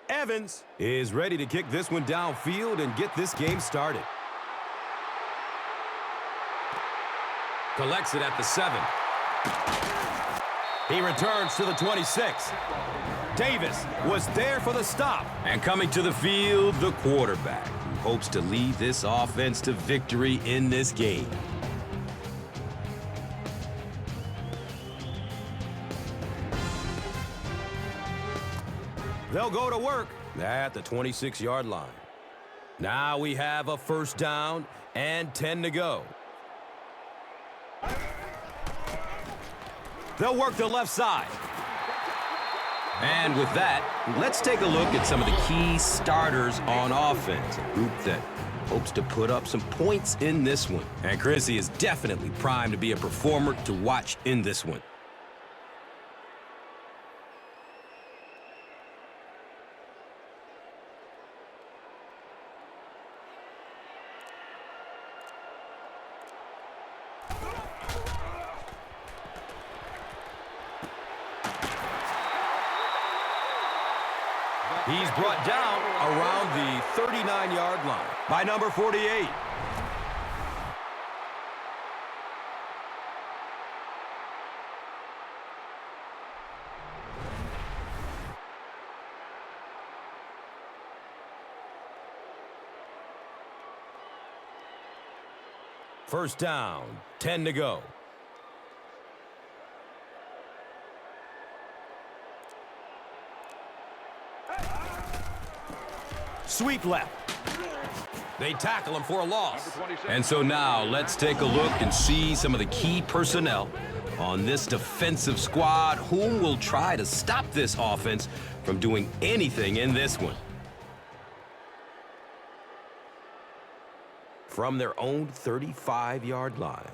Evans is ready to kick this one downfield and get this game started. Collects it at the 7. He returns to the 26. Davis was there for the stop. And coming to the field, the quarterback, who hopes to lead this offense to victory in this game. They'll go to work at the 26-yard line. Now we have a first down and 10 to go. They'll work the left side. And with that, let's take a look at some of the key starters on offense. A group that hopes to put up some points in this one. And Chrissy is definitely primed to be a performer to watch in this one. He's brought down around the 39-yard line by number 48. First down, 10 to go. Sweep left. They tackle him for a loss. And so now let's take a look and see some of the key personnel on this defensive squad, whom will try to stop this offense from doing anything in this one. From their own 35-yard line.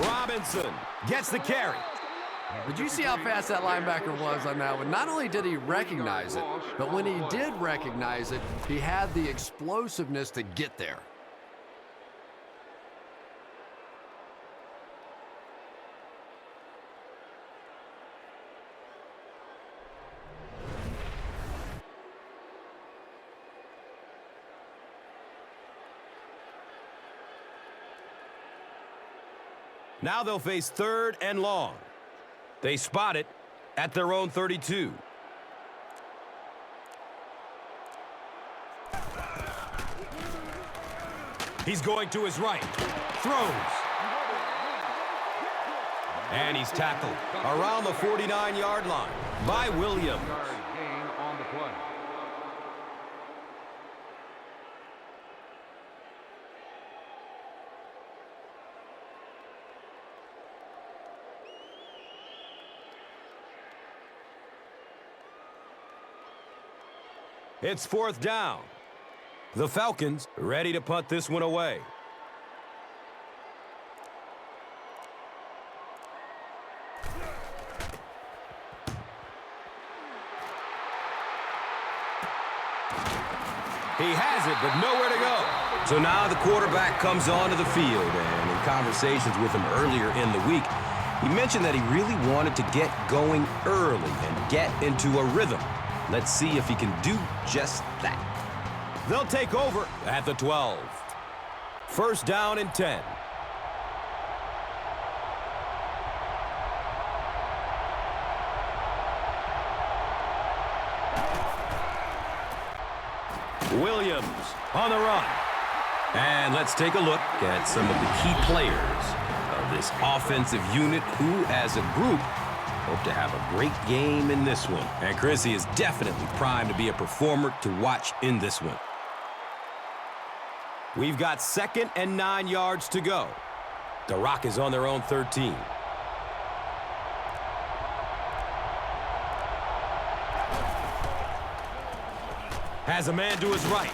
Robinson gets the carry. Did you see how fast that linebacker was on that one? Not only did he recognize it, but when he did recognize it, he had the explosiveness to get there. Now they'll face 3rd and long. They spot it at their own 32. He's going to his right. Throws. And he's tackled around the 49-yard line by Williams. It's 4th down. The Falcons ready to punt this one away. He has it, but nowhere to go. So now the quarterback comes onto the field, and in conversations with him earlier in the week, he mentioned that he really wanted to get going early and get into a rhythm. Let's see if he can do just that. They'll take over at the 12. First down and 10. Williams on the run. And let's take a look at some of the key players of this offensive unit who, as a group, hope to have a great game in this one. And Chrissy is definitely primed to be a performer to watch in this one. We've got 2nd and 9 yards to go. The Rock is on their own 13. Has a man to his right.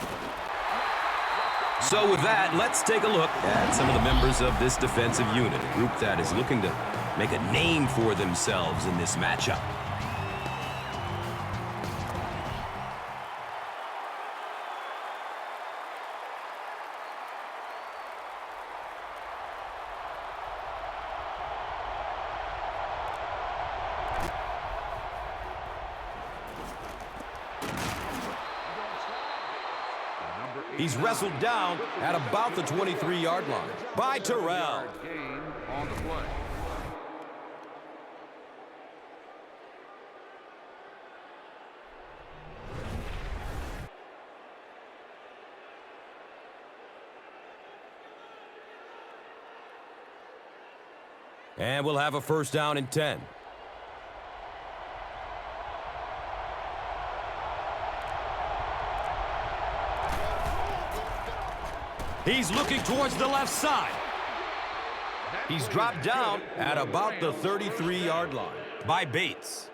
So with that, let's take a look at some of the members of this defensive unit, a group that is looking to make a name for themselves in this matchup. He's wrestled down at about the 23-yard line by Terrell. Gain on the play. And we'll have a first down and 10. He's looking towards the left side. He's dropped down at about the 33-yard line by Bates.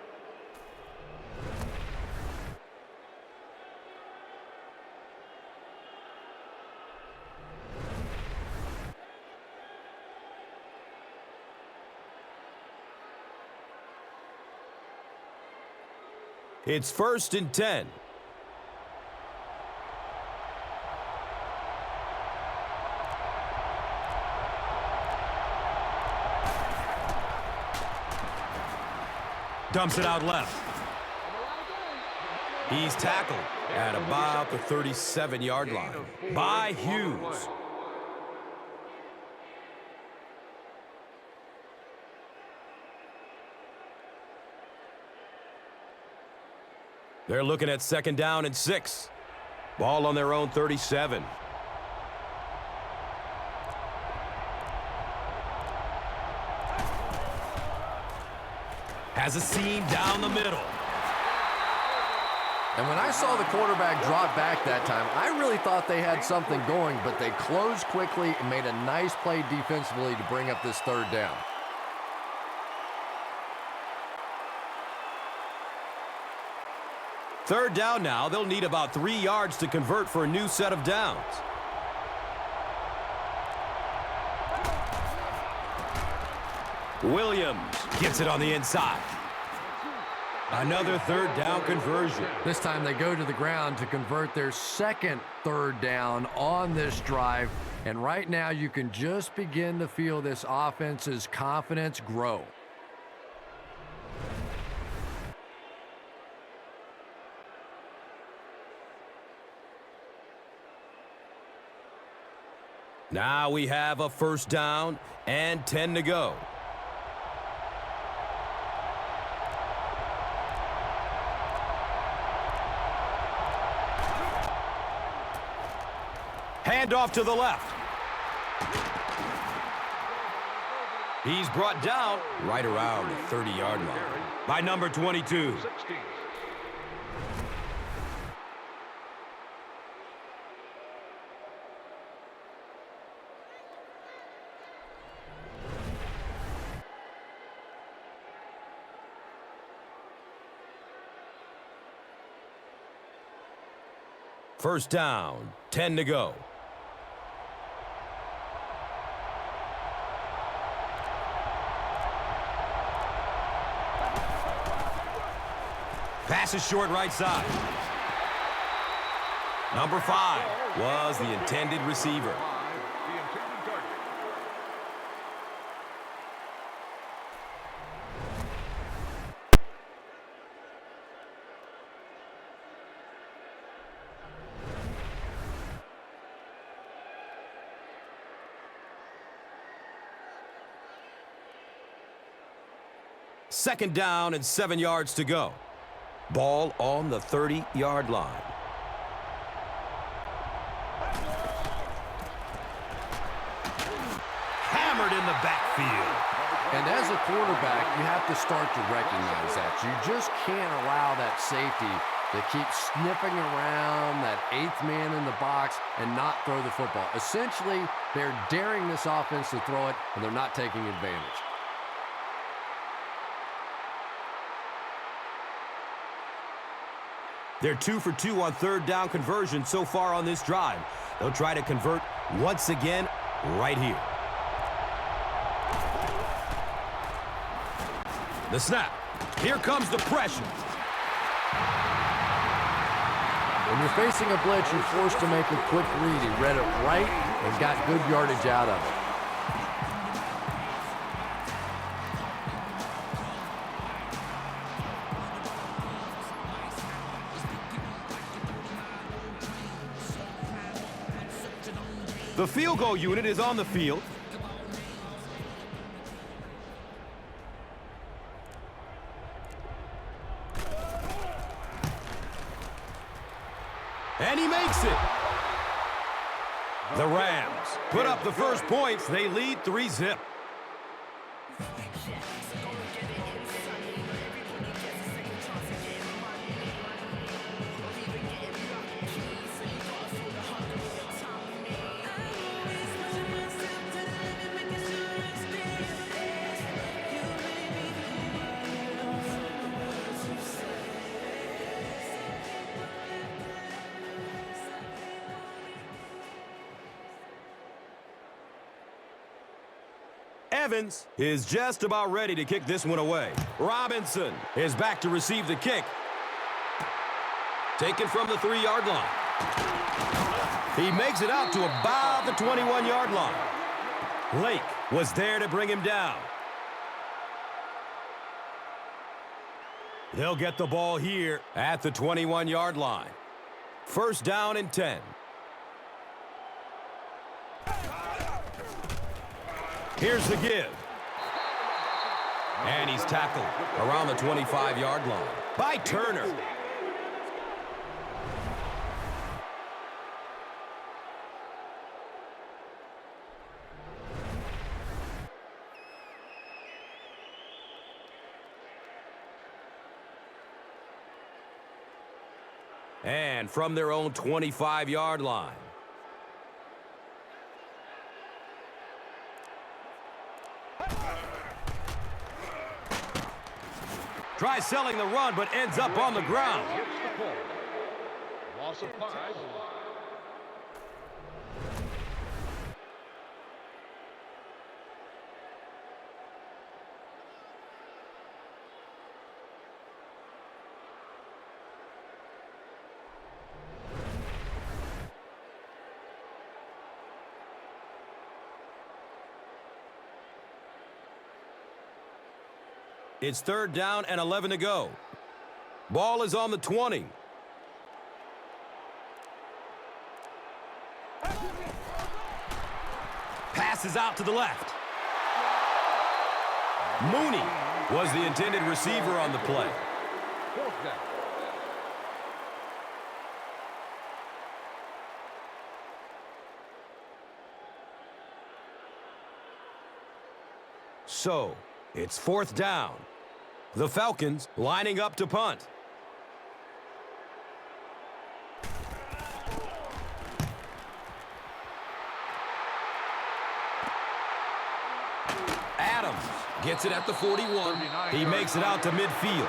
It's first and 10. Dumps it out left. He's tackled at about the 37-yard line by Hughes. They're looking at second down and 6. Ball on their own 37. Has a seam down the middle. And when I saw the quarterback drop back that time, I really thought they had something going, but they closed quickly and made a nice play defensively to bring up this third down. Third down now. They'll need about 3 yards to convert for a new set of downs. Williams gets it on the inside. Another third down conversion. This time they go to the ground to convert their second third down on this drive. And right now you can just begin to feel this offense's confidence grow. Now we have a first down and 10 to go. Handoff to the left. He's brought down right around the 30-yard line by number 22. First down, 10 to go. Pass is short right side. Number 5 was the intended receiver. Second down and 7 yards to go. Ball on the 30-yard line. Hammered in the backfield. And as a quarterback, you have to start to recognize that. You just can't allow that safety to keep sniffing around that 8th man in the box and not throw the football. Essentially, they're daring this offense to throw it, and they're not taking advantage. They're 2 for 2 on third down conversion so far on this drive. They'll try to convert once again right here. The snap. Here comes the pressure. When you're facing a blitz, you're forced to make a quick read. He read it right and got good yardage out of it. The field goal unit is on the field. And he makes it. The Rams put up the first points. They lead 3-0. Evans is just about ready to kick this one away. Robinson is back to receive the kick. Taken from the 3-yard line. He makes it out to about the 21-yard line. Lake was there to bring him down. They'll get the ball here at the 21-yard line. First down and 10. Here's the give. And he's tackled around the 25-yard line by Turner. And from their own 25-yard line. Tries selling the run, but ends up on the ground. Loss of 5. It's third down and 11 to go. Ball is on the 20. Passes out to the left. Mooney was the intended receiver on the play. Fourth down. So, it's fourth down. The Falcons lining up to punt. Adams gets it at the 41. He makes it out to midfield.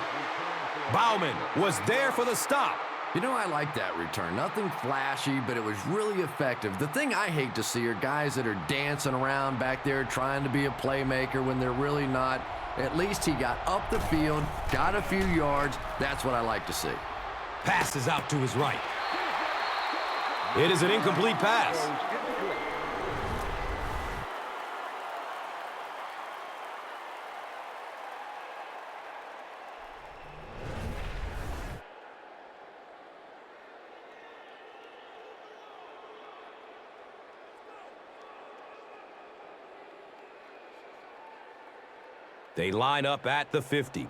Bauman was there for the stop. You know, I like that return. Nothing flashy, but it was really effective. The thing I hate to see are guys that are dancing around back there trying to be a playmaker when they're really not. At least he got up the field, got a few yards. That's what I like to see. Passes out to his right. It is an incomplete pass. They line up at the 50. He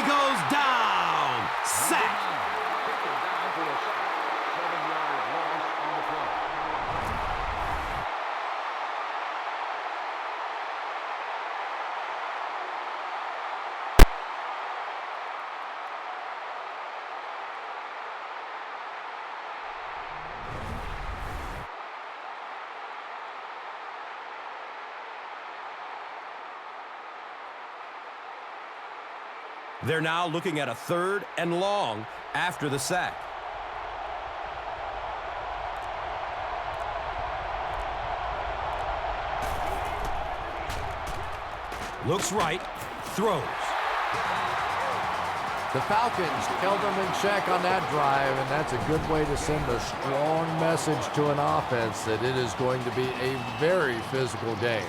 goes down. Sack. They're now looking at a 3rd and long after the sack. Looks right, throws. The Falcons held them in check on that drive, and that's a good way to send a strong message to an offense that it is going to be a very physical game.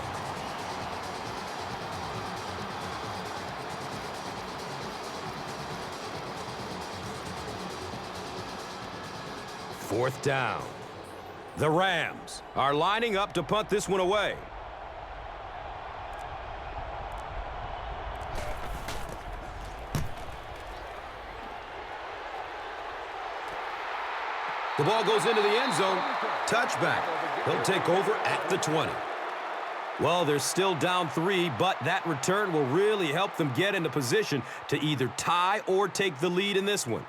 Fourth down. The Rams are lining up to punt this one away. The ball goes into the end zone. Touchback. They'll take over at the 20. Well, they're still down 3, but that return will really help them get into position to either tie or take the lead in this one.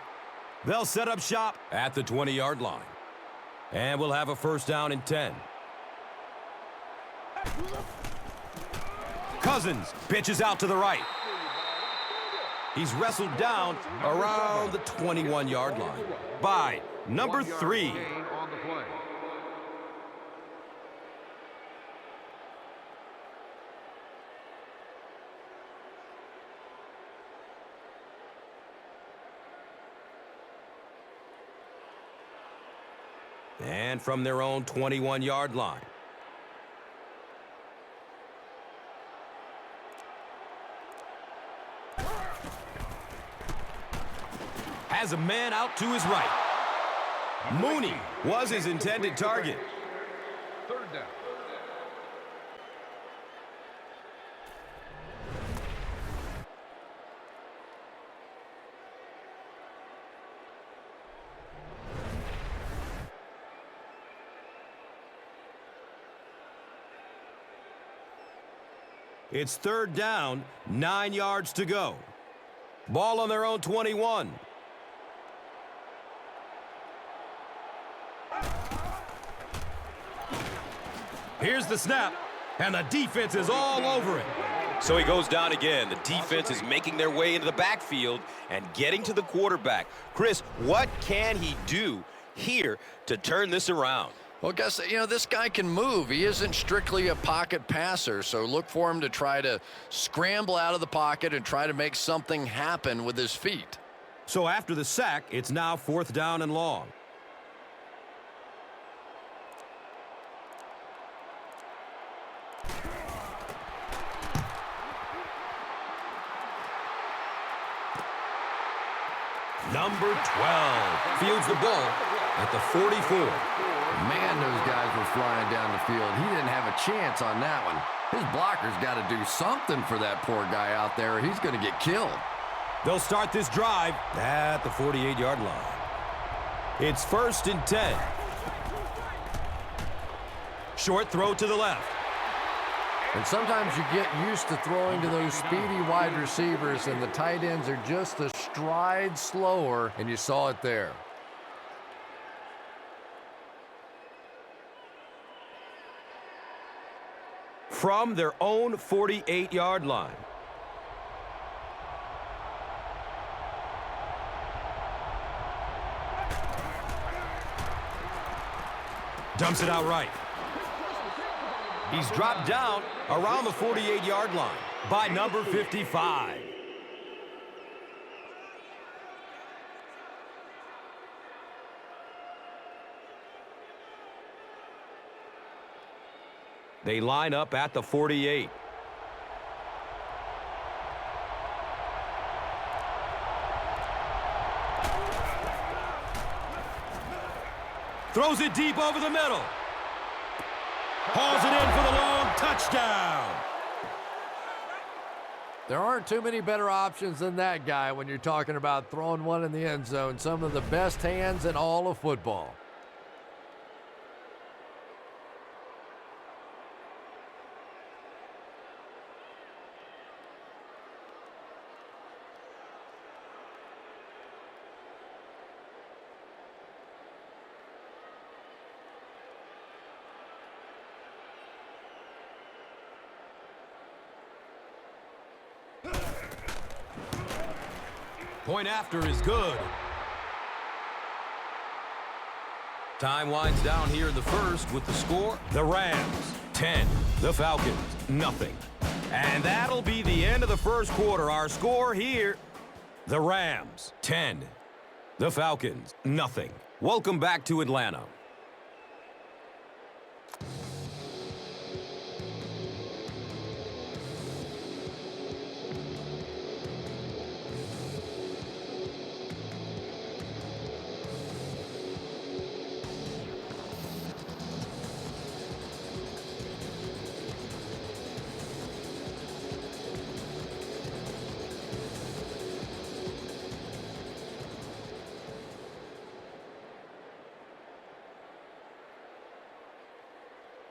They'll set up shop at the 20-yard line. And we'll have a first down and 10. Cousins pitches out to the right. He's wrestled down around the 21-yard line by number 3. On the play. And from their own 21-yard line. Has a man out to his right. Mooney was his intended target. 3rd down. It's 3rd down, 9 yards to go. Ball on their own 21. Here's the snap, and the defense is all over it. So he goes down again. The defense is making their way into the backfield and getting to the quarterback. Chris, what can he do here to turn this around? Well, Gus, this guy can move. He isn't strictly a pocket passer, so look for him to try to scramble out of the pocket and try to make something happen with his feet. So after the sack, it's now 4th down and long. Number 12 fields the ball at the 44. Man, those guys were flying down the field. He didn't have a chance on that one. His blocker's got to do something for that poor guy out there, or he's going to get killed. They'll start this drive at the 48-yard line. It's 1st and 10. Short throw to the left. And sometimes you get used to throwing to those speedy wide receivers, and the tight ends are just a stride slower, and you saw it there. From their own 48-yard line. Dumps it out right. He's dropped down around the 48-yard line by number 55. They line up at the 48. Throws it deep over the middle. Hauls it in for the long touchdown. There aren't too many better options than that guy when you're talking about throwing one in the end zone. Some of the best hands in all of football. Point after is good. Time winds down here in the first with the score. The Rams, 10. The Falcons, nothing. And that'll be the end of the first quarter. Our score here, the Rams, 10. The Falcons, nothing. Welcome back to Atlanta.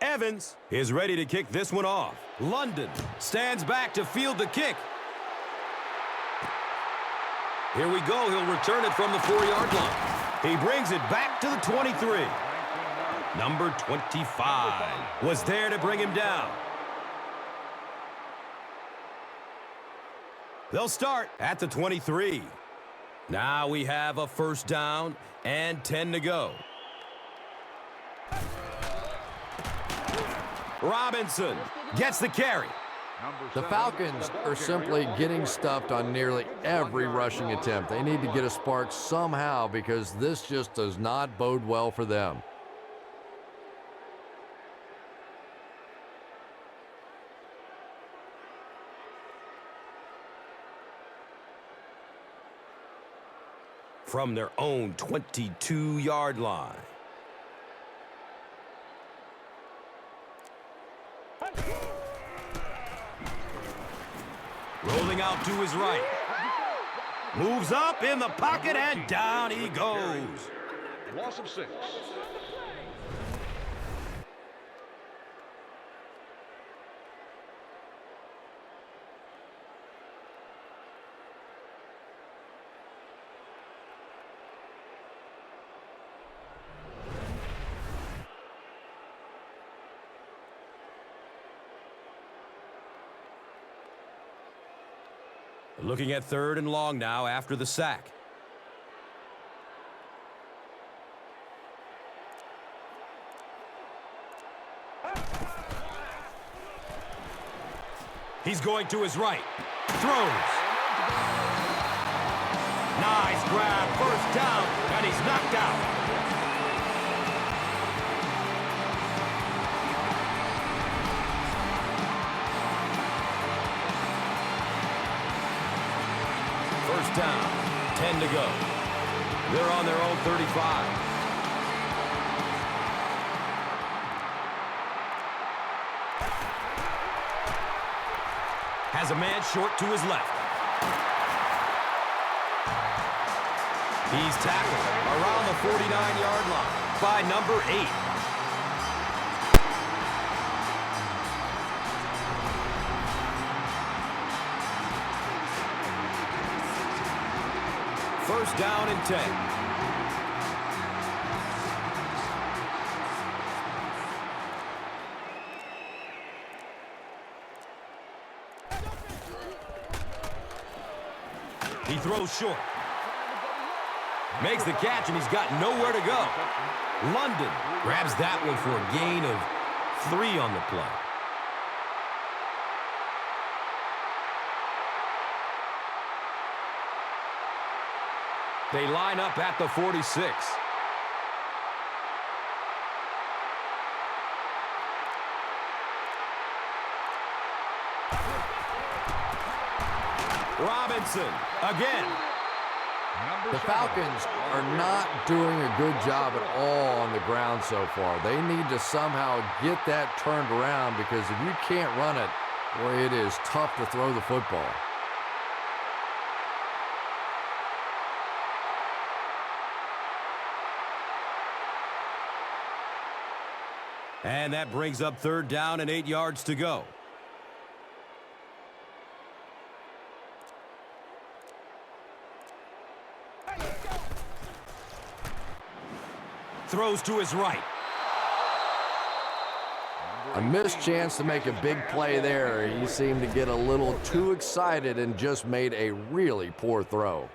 Evans is ready to kick this one off. London stands back to field the kick. Here we go. He'll return it from the 4-yard line. He brings it back to the 23. Number 25 was there to bring him down. They'll start at the 23. Now we have a first down and 10 to go. Robinson gets the carry. The Falcons are simply getting stuffed on nearly every rushing attempt. They need to get a spark somehow because this just does not bode well for them. From their own 22-yard line. Rolling out to his right. Moves up in the pocket and down he goes. Loss of 6. Looking at 3rd and long now after the sack. He's going to his right. Throws. Nice grab. First down. And he's knocked out. First down, 10 to go. They're on their own 35. Has a man short to his left. He's tackled around the 49-yard line by number 8. First down and 10. He throws short. Makes the catch, and he's got nowhere to go. London grabs that one for a gain of 3 on the play. They line up at the 46. Robinson again. The Falcons are not doing a good job at all on the ground so far. They need to somehow get that turned around because if you can't run it, boy, it is tough to throw the football. And that brings up 3rd down and 8 yards to go. Throws to his right. A missed chance to make a big play there. He seemed to get a little too excited and just made a really poor throw.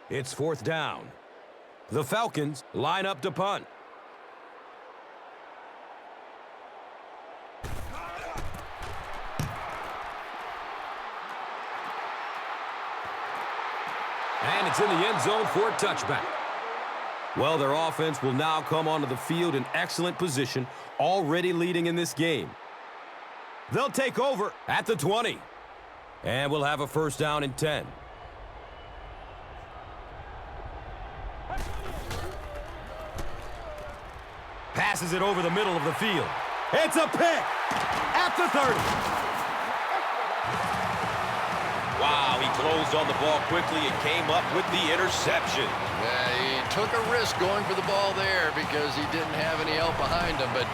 It's 4th down. The Falcons line up to punt. And it's in the end zone for a touchback. Well, their offense will now come onto the field in excellent position, already leading in this game. They'll take over at the 20. And we'll have a 1st down and 10. Passes it over the middle of the field. It's a pick at the 30. Wow, he closed on the ball quickly and came up with the interception. Yeah, he took a risk going for the ball there because he didn't have any help behind him. But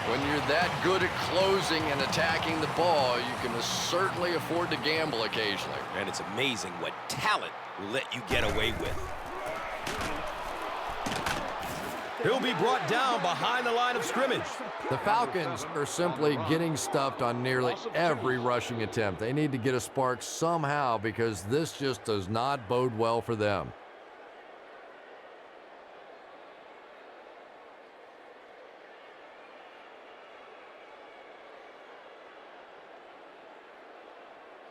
when you're that good at closing and attacking the ball, you can certainly afford to gamble occasionally. And it's amazing what talent will let you get away with. He'll be brought down behind the line of scrimmage. The Falcons are simply getting stuffed on nearly every rushing attempt. They need to get a spark somehow because this just does not bode well for them.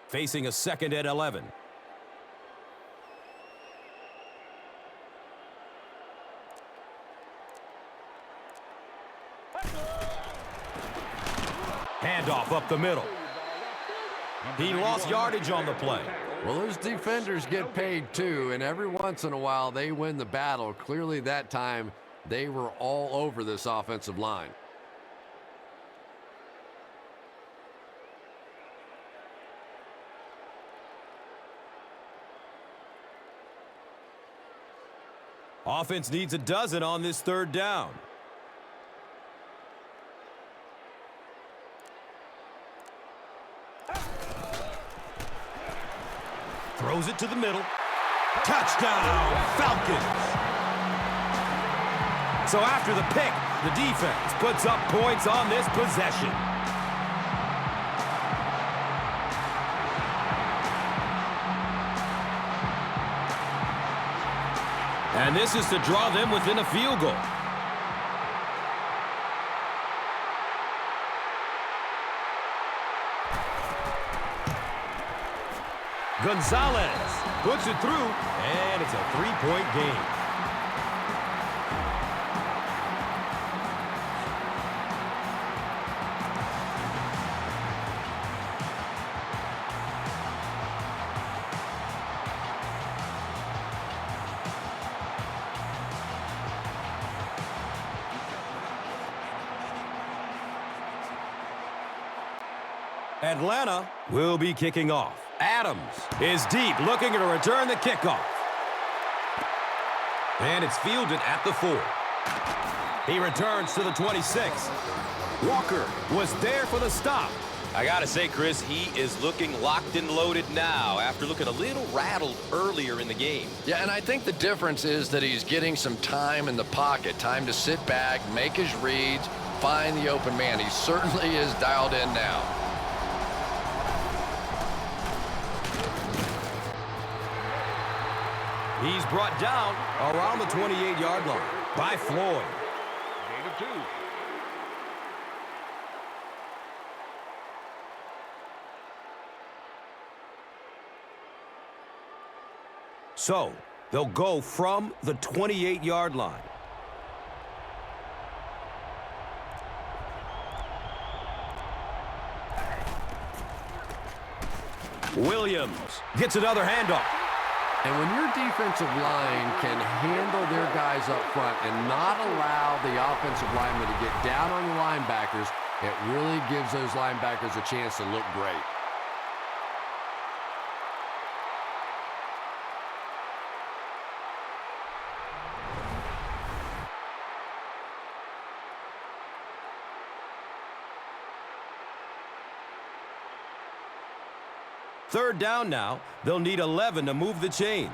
Facing a 2nd and 11. Handoff up the middle. He lost yardage on the play. Well, those defenders get paid too, and every once in a while they win the battle. Clearly that time they were all over this offensive line. Offense needs a dozen on this 3rd down. Throws it to the middle. Touchdown, Falcons! So after the pick, the defense puts up points on this possession. And this is to draw them within a field goal. Gonzalez puts it through, and it's a 3-point game. Atlanta will be kicking off. Adams is deep, looking to return the kickoff. And it's fielded at the 4. He returns to the 26. Walker was there for the stop. I gotta say, Chris, he is looking locked and loaded now after looking a little rattled earlier in the game. Yeah, and I think the difference is that he's getting some time in the pocket, time to sit back, make his reads, find the open man. He certainly is dialed in now. He's brought down around the 28-yard line by Floyd. Gain of 2. So they'll go from the 28-yard line. Williams gets another handoff. And when your defensive line can handle their guys up front and not allow the offensive linemen to get down on the linebackers, it really gives those linebackers a chance to look great. Third down now. They'll need 11 to move the chains.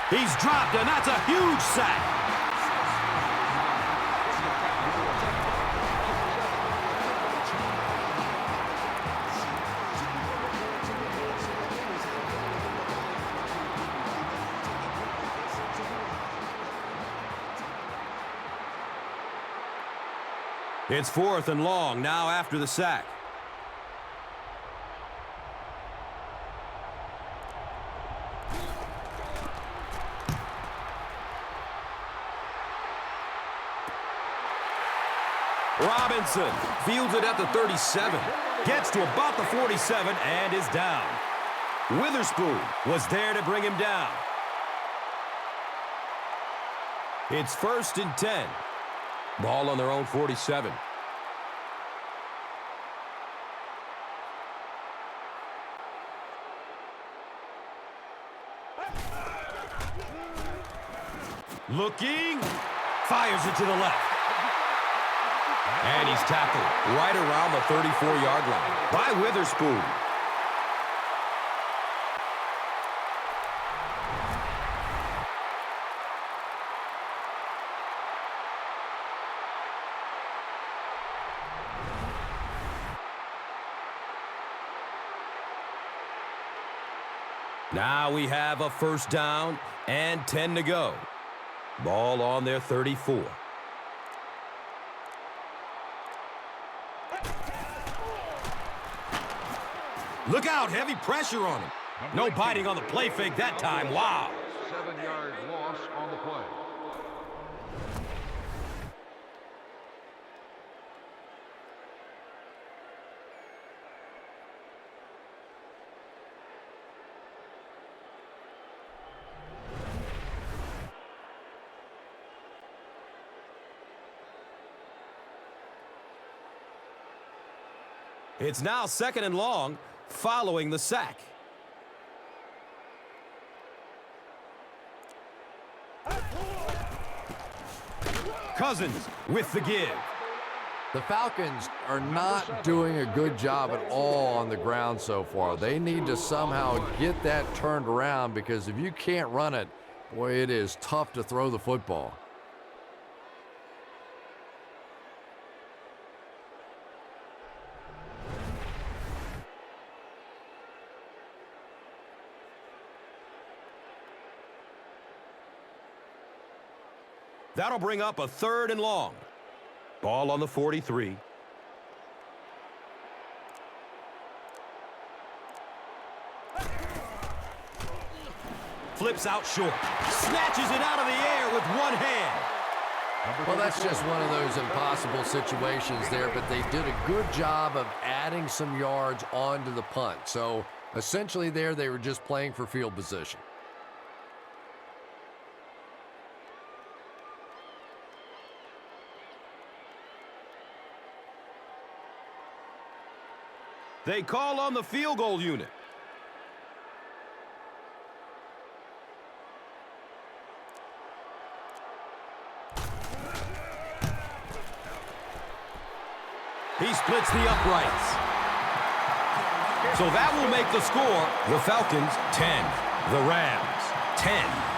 He's dropped, and that's a huge sack. It's 4th and long now after the sack. Robinson fields it at the 37. Gets to about the 47 and is down. Witherspoon was there to bring him down. It's 1st and 10. Ball on their own 47. Looking. Fires it to the left. And he's tackled right around the 34-yard line by Witherspoon. Now we have a 1st down and 10 to go. Ball on their 34. Look out, heavy pressure on him. No biting on the play fake that time. Wow. 7-yard loss on the play. It's now 2nd and long following the sack. Cousins with the give. The Falcons are not doing a good job at all on the ground so far. They need to somehow get that turned around, because if you can't run it, boy, it is tough to throw the football. That'll bring up a 3rd and long. Ball on the 43. Flips out short. Snatches it out of the air with one hand. Well, that's just one of those impossible situations there, but they did a good job of adding some yards onto the punt. So essentially there, they were just playing for field position. They call on the field goal unit. He splits the uprights. So that will make the score the Falcons 10, the Rams 10.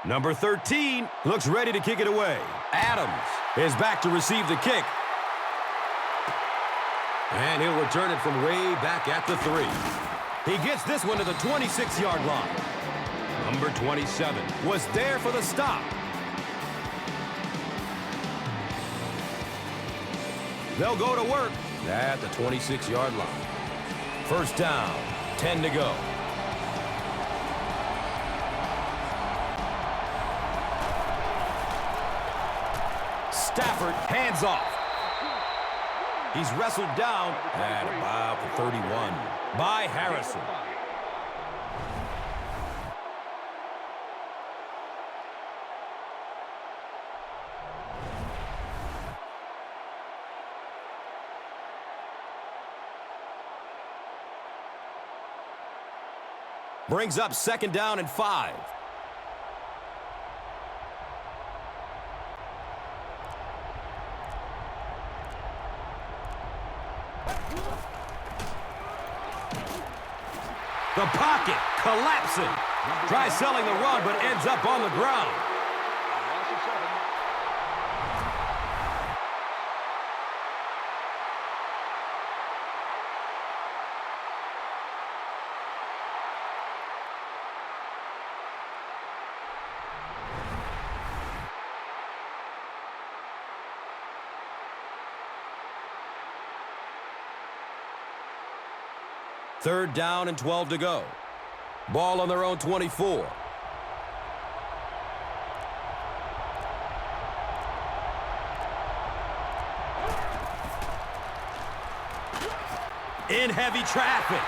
Number 13 looks ready to kick it away. Adams is back to receive the kick. And he'll return it from way back at the 3. He gets this one to the 26-yard line. Number 27 was there for the stop. They'll go to work at the 26-yard line. 1st down, 10 to go. Stafford hands off. He's wrestled down at about the 31 by Harrison. Brings up 2nd down and 5. The pocket collapsing. Tries selling the run, but ends up on the ground. Loss of 7. Third down and 12 to go. Ball on their own 24. In heavy traffic.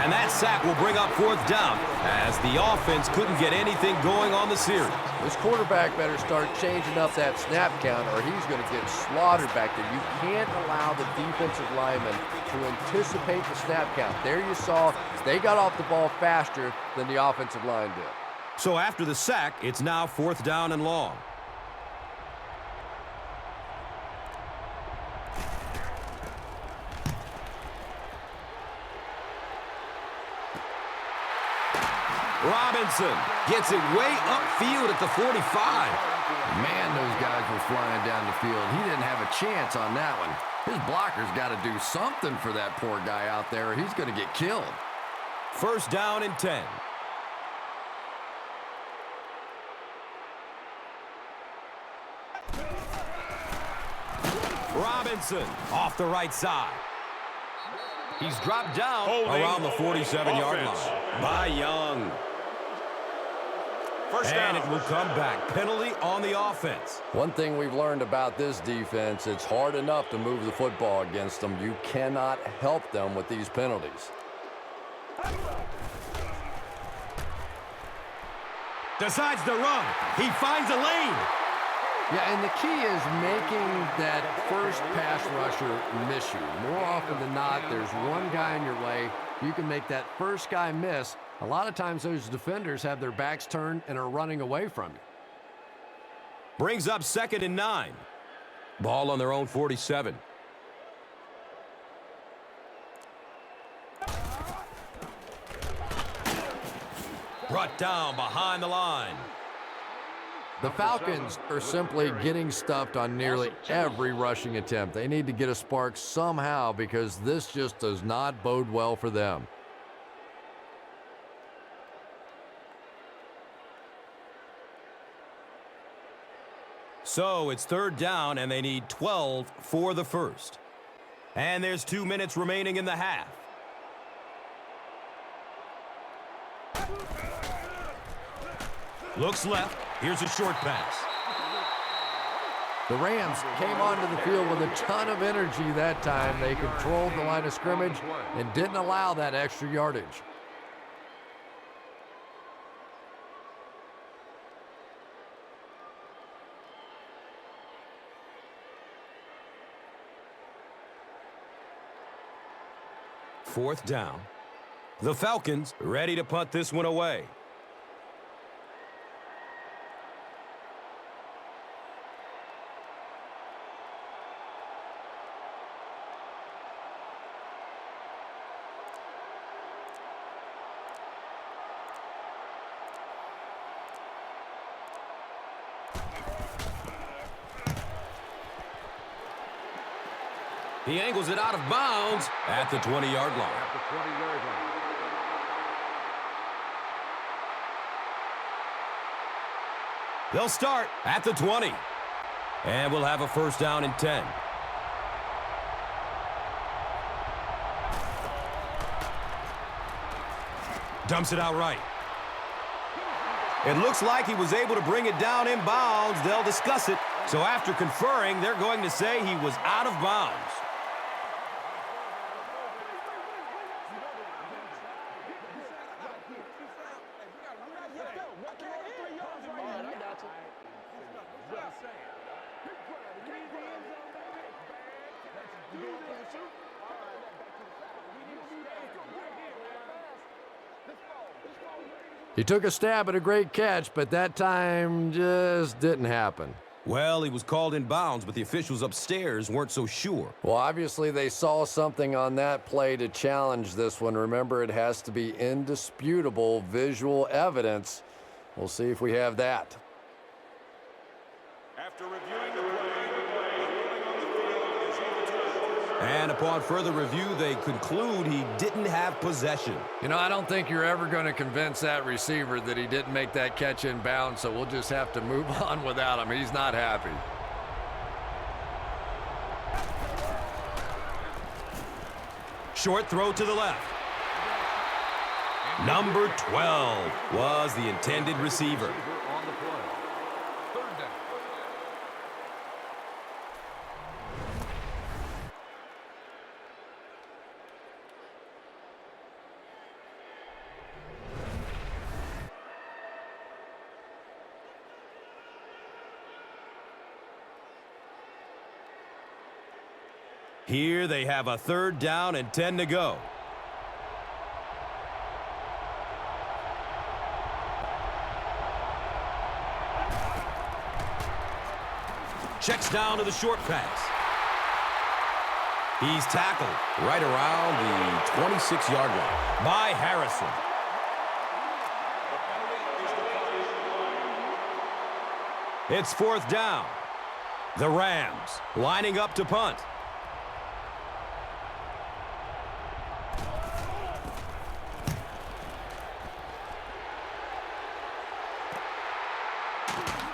And that sack will bring up fourth down as the offense couldn't get anything going on the series. This quarterback better start changing up that snap count or he's going to get slaughtered back there. You can't allow the defensive linemen to anticipate the snap count. There you saw they got off the ball faster than the offensive line did. So after the sack, it's now fourth down and long. Robinson gets it way upfield at the 45. Man, those guys were flying down the field. He didn't have a chance on that one. His blocker's got to do something for that poor guy out there or he's going to get killed. First down and 10. Robinson off the right side. He's dropped down around the 47-yard line by Young. And it will come back. Penalty on the offense. One thing we've learned about this defense, it's hard enough to move the football against them. You cannot help them with these penalties. Decides to run. He finds a lane. Yeah, and the key is making that first pass rusher miss you. More often than not, there's one guy in your way. You can make that first guy miss. A lot of times those defenders have their backs turned and are running away from you. Brings up second and 9. Ball on their own 47. Brought down behind the line. The Falcons are simply getting stuffed on nearly every rushing attempt. They need to get a spark somehow because this just does not bode well for them. So it's third down, and they need 12 for the first. And there's 2 minutes remaining in the half. Looks left. Here's a short pass. The Rams came onto the field with a ton of energy that time. They controlled the line of scrimmage and didn't allow that extra yardage. Fourth down. The Falcons ready to punt this one away. He angles it out of bounds at the 20-yard line. At the 20-yard line. They'll start at the 20. And we'll have a first down and 10. Dumps it out right. It looks like he was able to bring it down in bounds. They'll discuss it. So after conferring, they're going to say he was out of bounds. He took a stab at a great catch, but that time just didn't happen. Well, he was called in bounds, but the officials upstairs weren't so sure. Well, obviously they saw something on that play to challenge this one. Remember, it has to be indisputable visual evidence. We'll see if we have that. After reviewing the play, the ruling on the field is overturned. And upon further review, they conclude he didn't have possession. You know, I don't think you're ever going to convince that receiver that he didn't make that catch in bounds, so we'll just have to move on without him. He's not happy. Short throw to the left. Number 12 was the intended receiver. On the play. Third down. Here they have a 3rd down and 10 to go. Checks down to the short pass. He's tackled right around the 26-yard line by Harrison. It's 4th down. The Rams lining up to punt.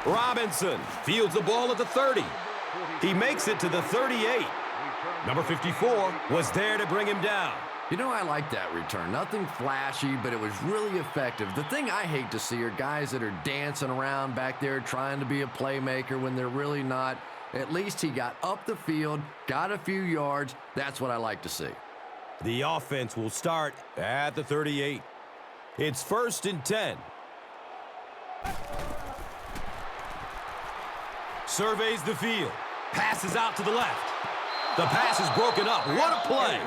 Robinson fields the ball at the 30. He makes it to the 38. Number 54 was there to bring him down. You know, I like that return. Nothing flashy, but it was really effective. The thing I hate to see are guys that are dancing around back there trying to be a playmaker when they're really not. At least he got up the field, got a few yards. That's what I like to see. The offense will start at the 38. It's 1st and 10. Surveys the field. Passes out to the left. The pass is broken up. What a play.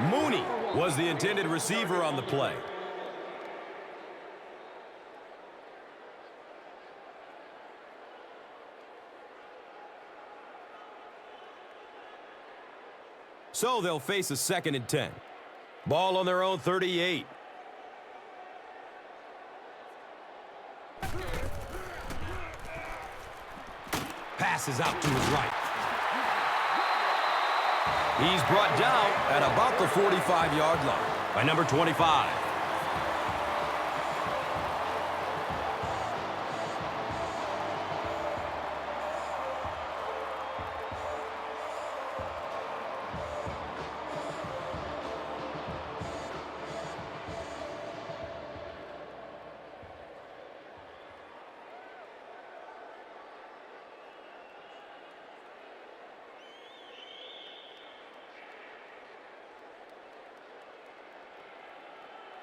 Mooney was the intended receiver on the play. So they'll face a 2nd and 10. Ball on their own 38. Passes out to his right. He's brought down at about the 45-yard line by number 25.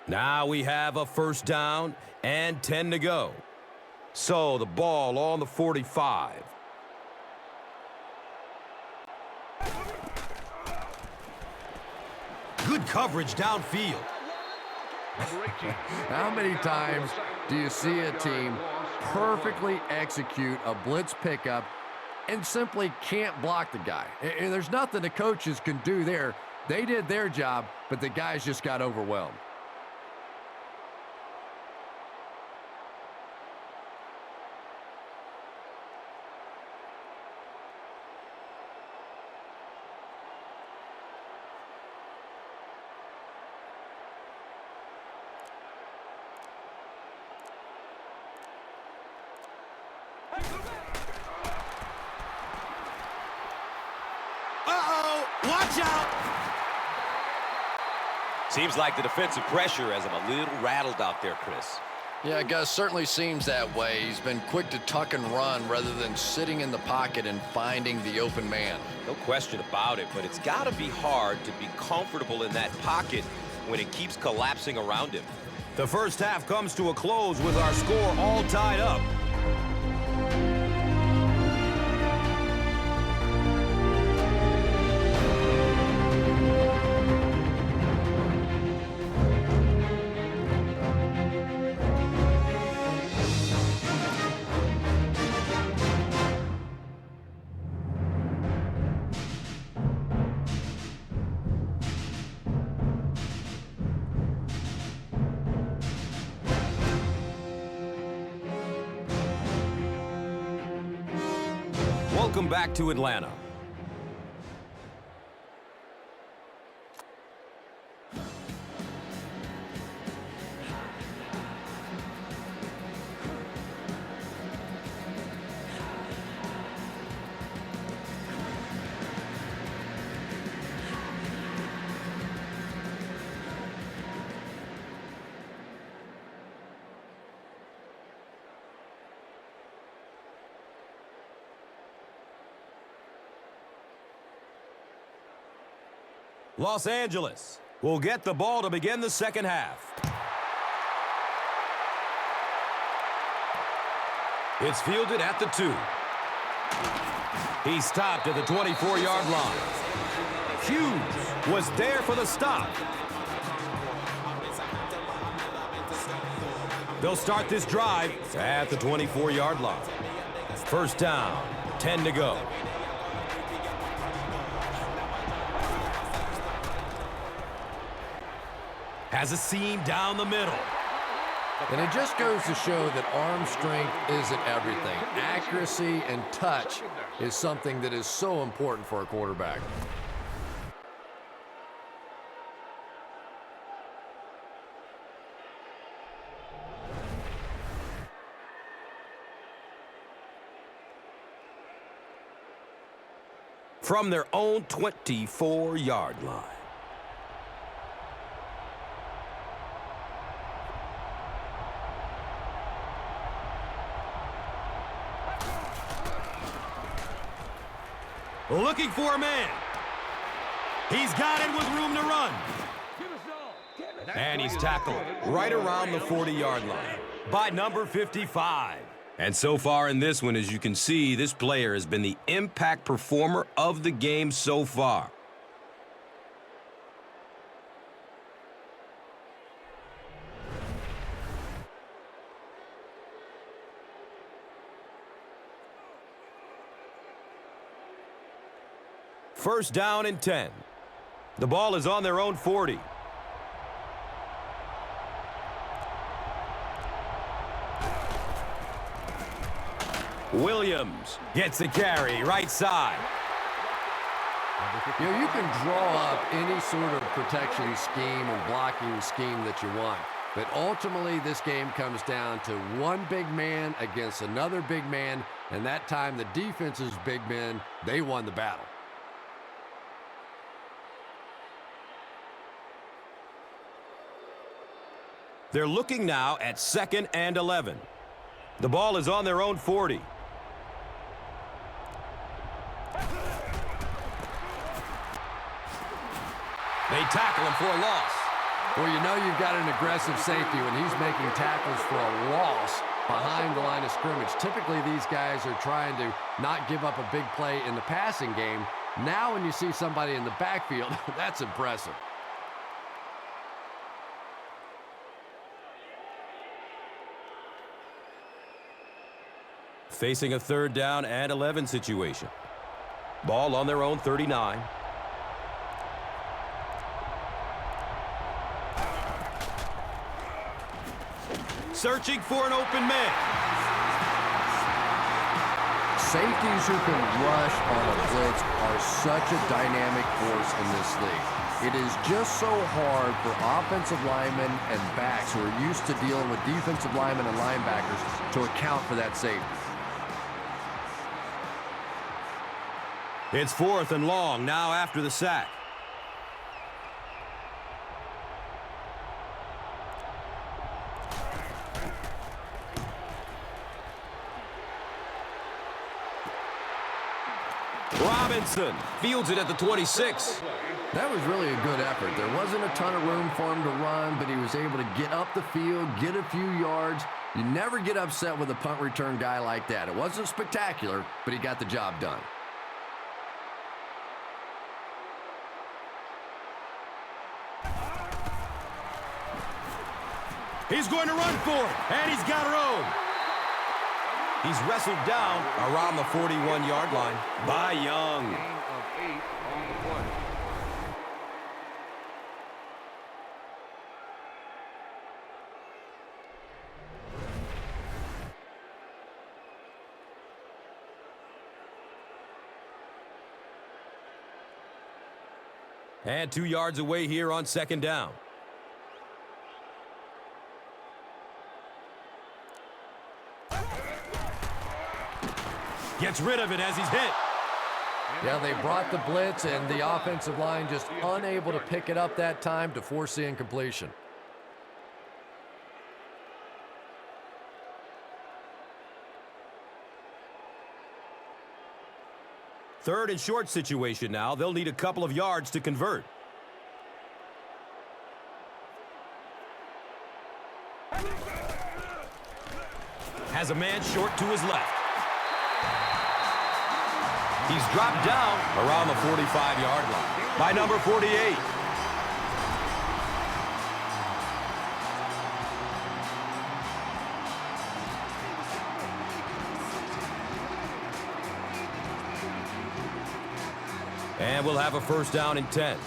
Now we have a 1st down and 10 to go. So the ball on the 45. Good coverage downfield. How many times do you see a team perfectly execute a blitz pickup and simply can't block the guy? And there's nothing the coaches can do there. They did their job, but the guys just got overwhelmed. Uh-oh! Watch out! Seems like the defensive pressure has him a little rattled out there, Chris. Yeah, Gus, certainly seems that way. He's been quick to tuck and run rather than sitting in the pocket and finding the open man. No question about it, but it's got to be hard to be comfortable in that pocket when it keeps collapsing around him. The first half comes to a close with our score all tied up. Welcome back to Atlanta. Los Angeles will get the ball to begin the second half. It's fielded at the 2. He's stopped at the 24-yard line. Hughes was there for the stop. They'll start this drive at the 24-yard line. First down, 10 to go. Has a seam down the middle. And it just goes to show that arm strength isn't everything. Accuracy and touch is something that is so important for a quarterback. From their own 24-yard line. Looking for a man. He's got it with room to run. And he's tackled right around the 40-yard line by number 55. And so far in this one, as you can see, this player has been the impact performer of the game so far. First down and 10. The ball is on their own 40. Williams gets the carry right side. You know, you can draw up any sort of protection scheme or blocking scheme that you want. But ultimately, this game comes down to one big man against another big man. And that time, the defense's big men, they won the battle. They're looking now at 2nd and 11. The ball is on their own 40. They tackle him for a loss. Well, you know you've got an aggressive safety when he's making tackles for a loss behind the line of scrimmage. Typically, these guys are trying to not give up a big play in the passing game. Now when you see somebody in the backfield, that's impressive. Facing a 3rd down and 11 situation. Ball on their own 39. Searching for an open man. Safeties who can rush on a blitz are such a dynamic force in this league. It is just so hard for offensive linemen and backs who are used to dealing with defensive linemen and linebackers to account for that safety. It's 4th and long now after the sack. Robinson fields it at the 26. That was really a good effort. There wasn't a ton of room for him to run, but he was able to get up the field, get a few yards. You never get upset with a punt return guy like that. It wasn't spectacular, but he got the job done. He's going to run for it, and he's got room. He's wrestled down around the 41-yard line by Young. Gain of 8 on the play. And 2 yards away here on second down. Gets rid of it as he's hit. Yeah, they brought the blitz, and the offensive line just unable to pick it up that time to force the incompletion. Third and short situation now. They'll need a couple of yards to convert. Has a man short to his left. He's dropped down around the 45-yard line by number 48. And we'll have a first down and 10.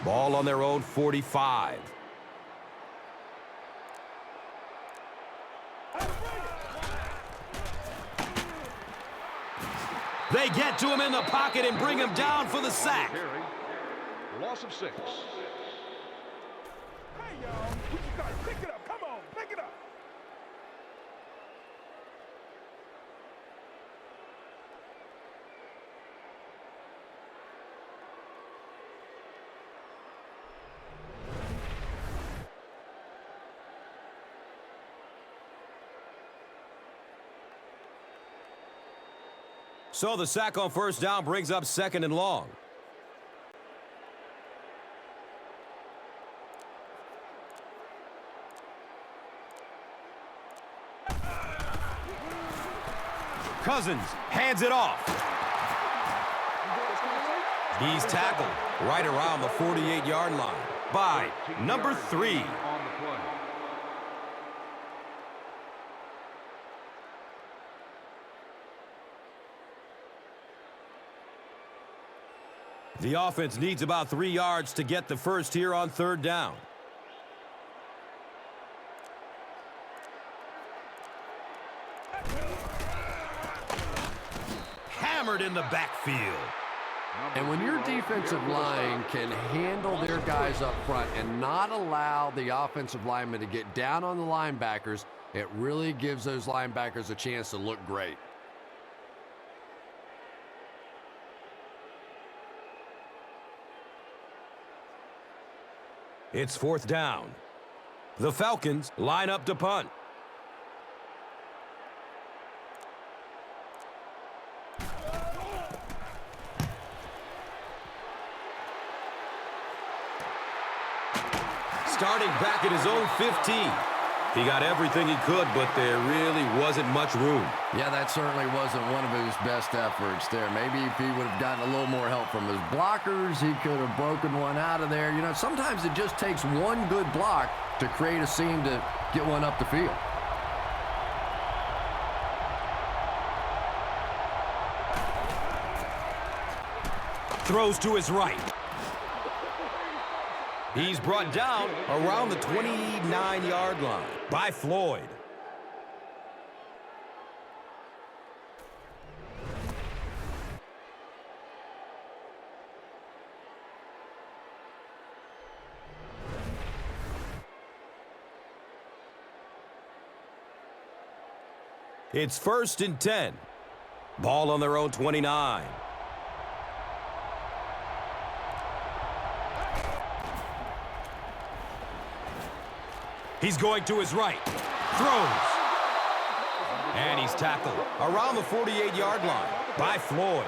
Ball on their own 45. They get to him in the pocket and bring him down for the sack. Loss of 6. Hey, y'all. We just got to pick it up. Come on, pick it up. So the sack on first down brings up second and long. Cousins hands it off. He's tackled right around the 48-yard line by number 3. On the play. The offense needs about 3 yards to get the first here on third down. Hammered in the backfield. And when your defensive line can handle their guys up front and not allow the offensive linemen to get down on the linebackers, it really gives those linebackers a chance to look great. It's fourth down. The Falcons line up to punt. Starting back at his own 15. He got everything he could, but there really wasn't much room. Yeah, that certainly wasn't one of his best efforts there. Maybe if he would have gotten a little more help from his blockers, he could have broken one out of there. You know, sometimes it just takes one good block to create a seam to get one up the field. Throws to his right. He's brought down around the 29-yard line by Floyd. It's first and 10. Ball on their own 29. He's going to his right. Throws. And he's tackled around the 48-yard line by Floyd.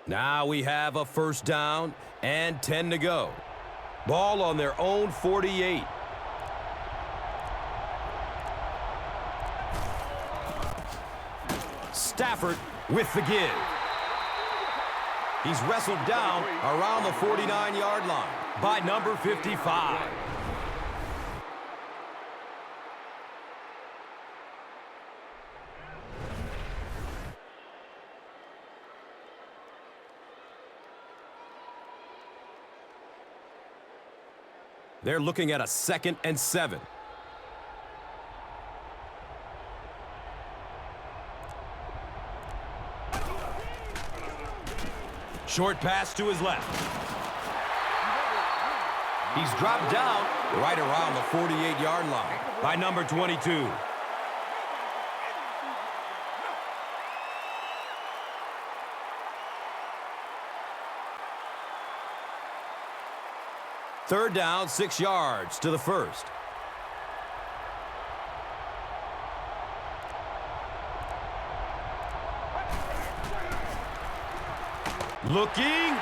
Now we have a first down and 10 to go. Ball on their own 48. Stafford with the give. He's wrestled down around the 49-yard line by number 55. They're looking at a 2nd and 7. Short pass to his left. He's dropped down right around the 48-yard line by number 22. Third down, 6 yards to the first. Looking,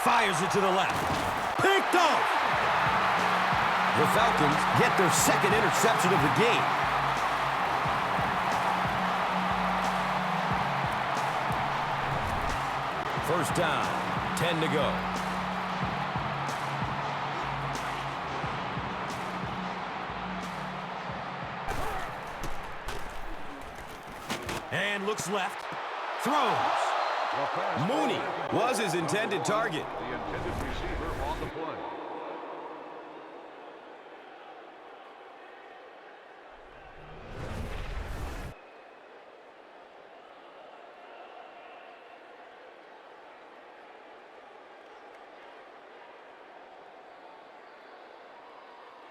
fires it to the left. Picked off. The Falcons get their 2nd interception of the game. First down, 10 to go. And looks left, throws. Mooney was his intended target. The intended receiver on the play.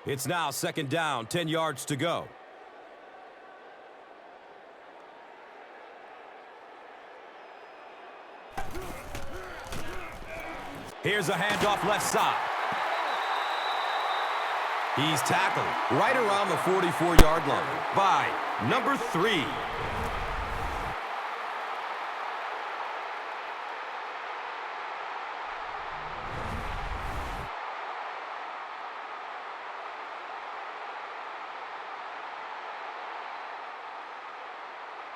It's now 2nd down, 10 yards to go. Here's a handoff left side. He's tackled right around the 44-yard line by number 3.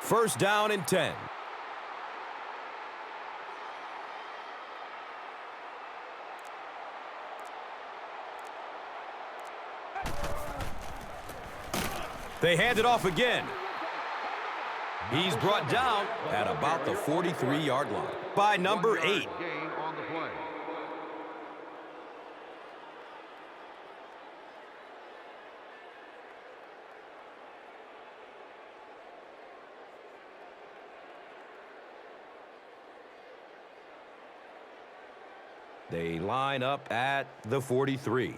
First down and 10. They hand it off again. He's brought down at about the 43-yard line by number 8. Gain on the play. They line up at the 43.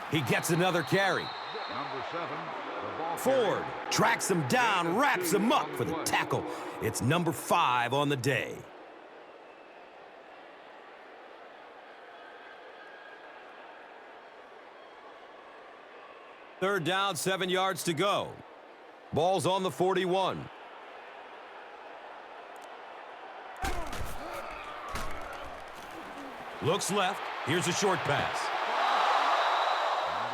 He gets another carry. Number 7, the ball Ford carrier. tracks him down, wraps him up for the tackle. It's number 5 on the day. Third down, 7 yards to go. Ball's on the 41. Looks left. Here's a short pass.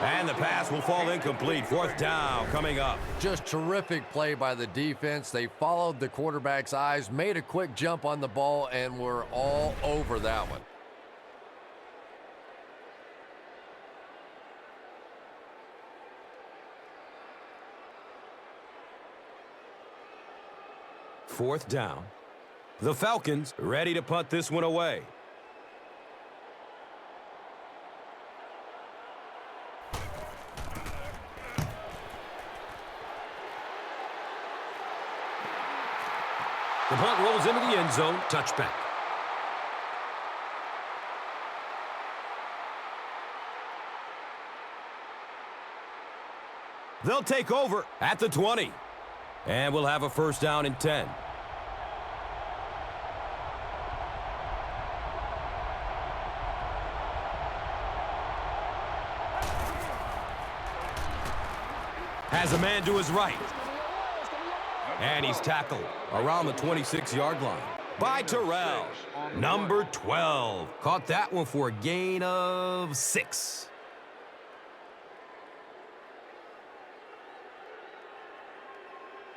And the pass will fall incomplete. 4th down coming up. Just terrific play by the defense. They followed the quarterback's eyes, made a quick jump on the ball, and were all over that one. Fourth down. The Falcons ready to punt this one away. The punt rolls into the end zone. Touchback. They'll take over at the 20. And we'll have a first down and 10. Has a man to his right. And he's tackled around the 26-yard line by Terrell. Number 12. Caught that one for a gain of 6.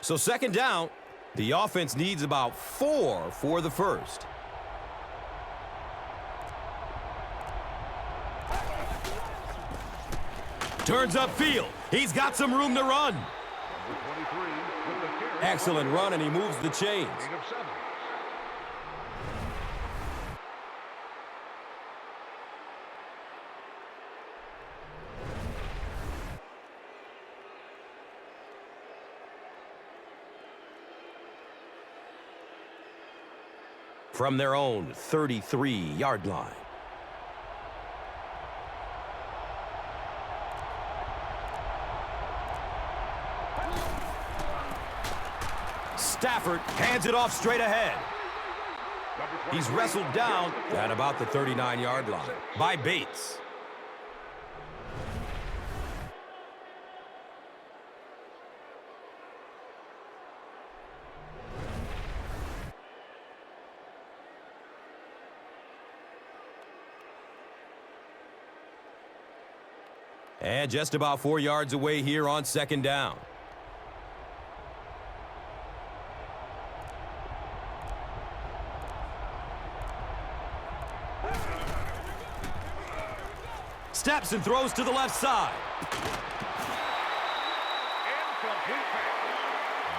So second down, the offense needs about 4 for the first. Turns upfield. He's got some room to run. Number 23 with the carry. Excellent run, and he moves the chains. Gain of 7. From their own 33-yard line. Stafford hands it off straight ahead. He's wrestled down at about the 39-yard line by Bates. And just about 4 yards away here on second down. Steps and throws to the left side. Incomplete pass.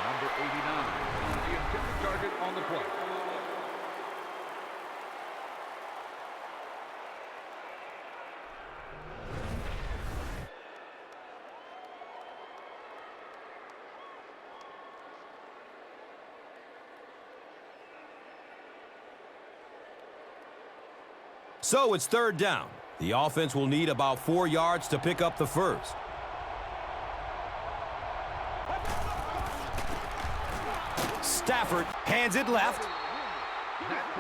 Number 89. The intended target on the play. So it's third down. The offense will need about 4 yards to pick up the first. Stafford hands it left.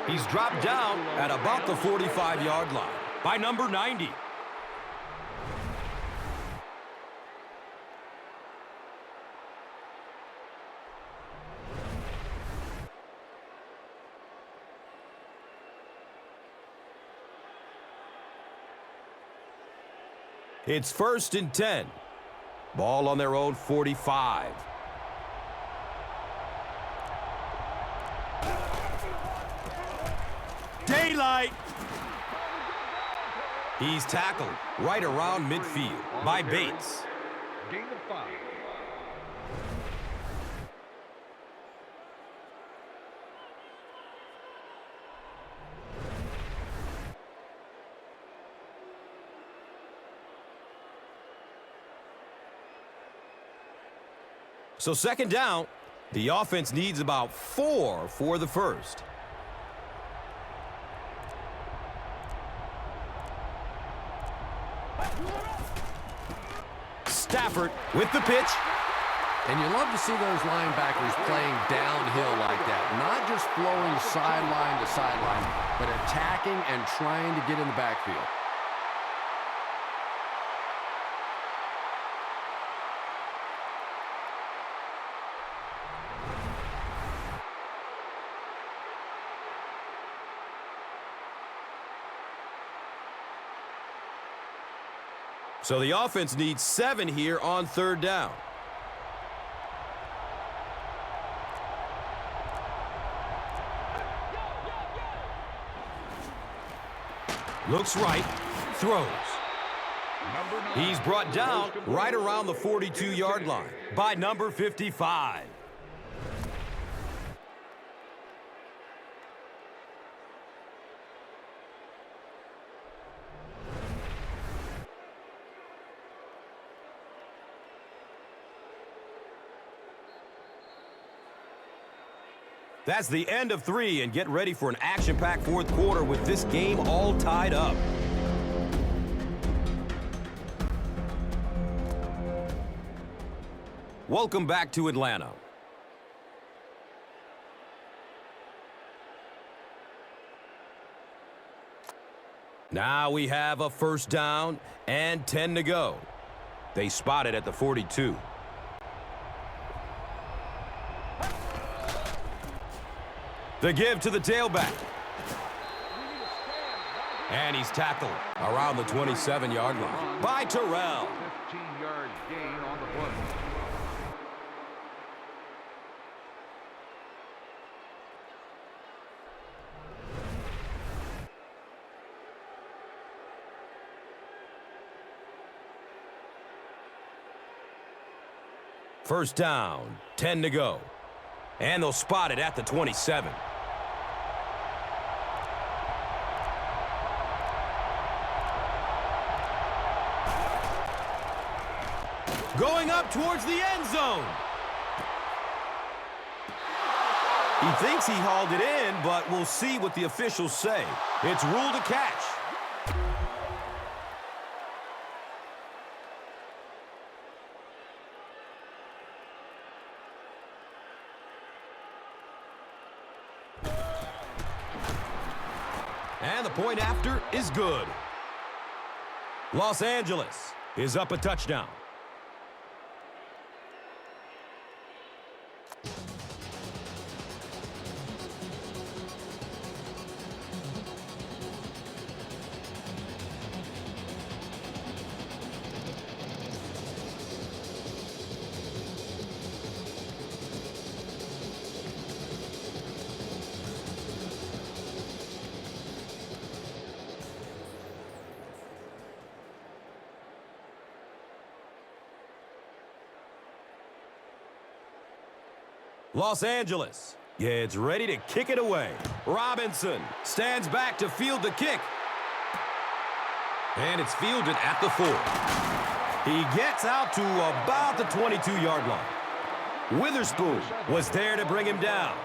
He's dropped down at about the 45-yard line by number 90. It's 1st and 10. Ball on their own 45. Daylight. He's tackled right around midfield by Bates. Gain of 5. So second down, the offense needs about 4 for the first. Stafford with the pitch. And you love to see those linebackers playing downhill like that. Not just flowing sideline to sideline, but attacking and trying to get in the backfield. So the offense needs 7 here on third down. Looks right, throws. He's brought down right around the 42-yard line by number 55. That's the end of 3, and get ready for an action-packed fourth quarter with this game all tied up. Welcome back to Atlanta. Now we have a first down and 10 to go. They spot it at the 42. The give to the tailback. And he's tackled around the 27-yard line by Terrell. 15-yard gain on the play. First down, 10 to go. And they'll spot it at the 27. Going up towards the end zone. He thinks he hauled it in, but we'll see what the officials say. It's ruled a catch. And the point after is good. Los Angeles is up a touchdown. Los Angeles gets ready to kick it away. Robinson stands back to field the kick. And it's fielded at the 4. He gets out to about the 22-yard line. Witherspoon was there to bring him down.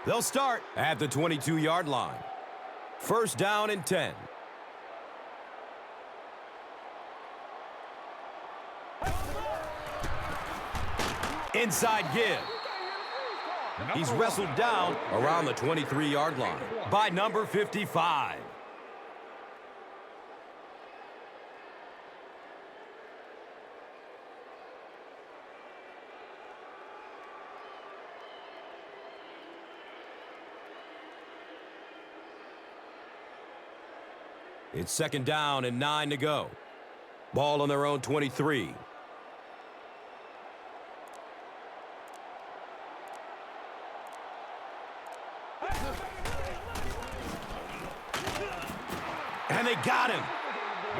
They'll start at the 22-yard line. First down and 10. Inside give. He's wrestled down around the 23-yard line by number 55. It's second down and 9 to go. Ball on their own 23. And they got him.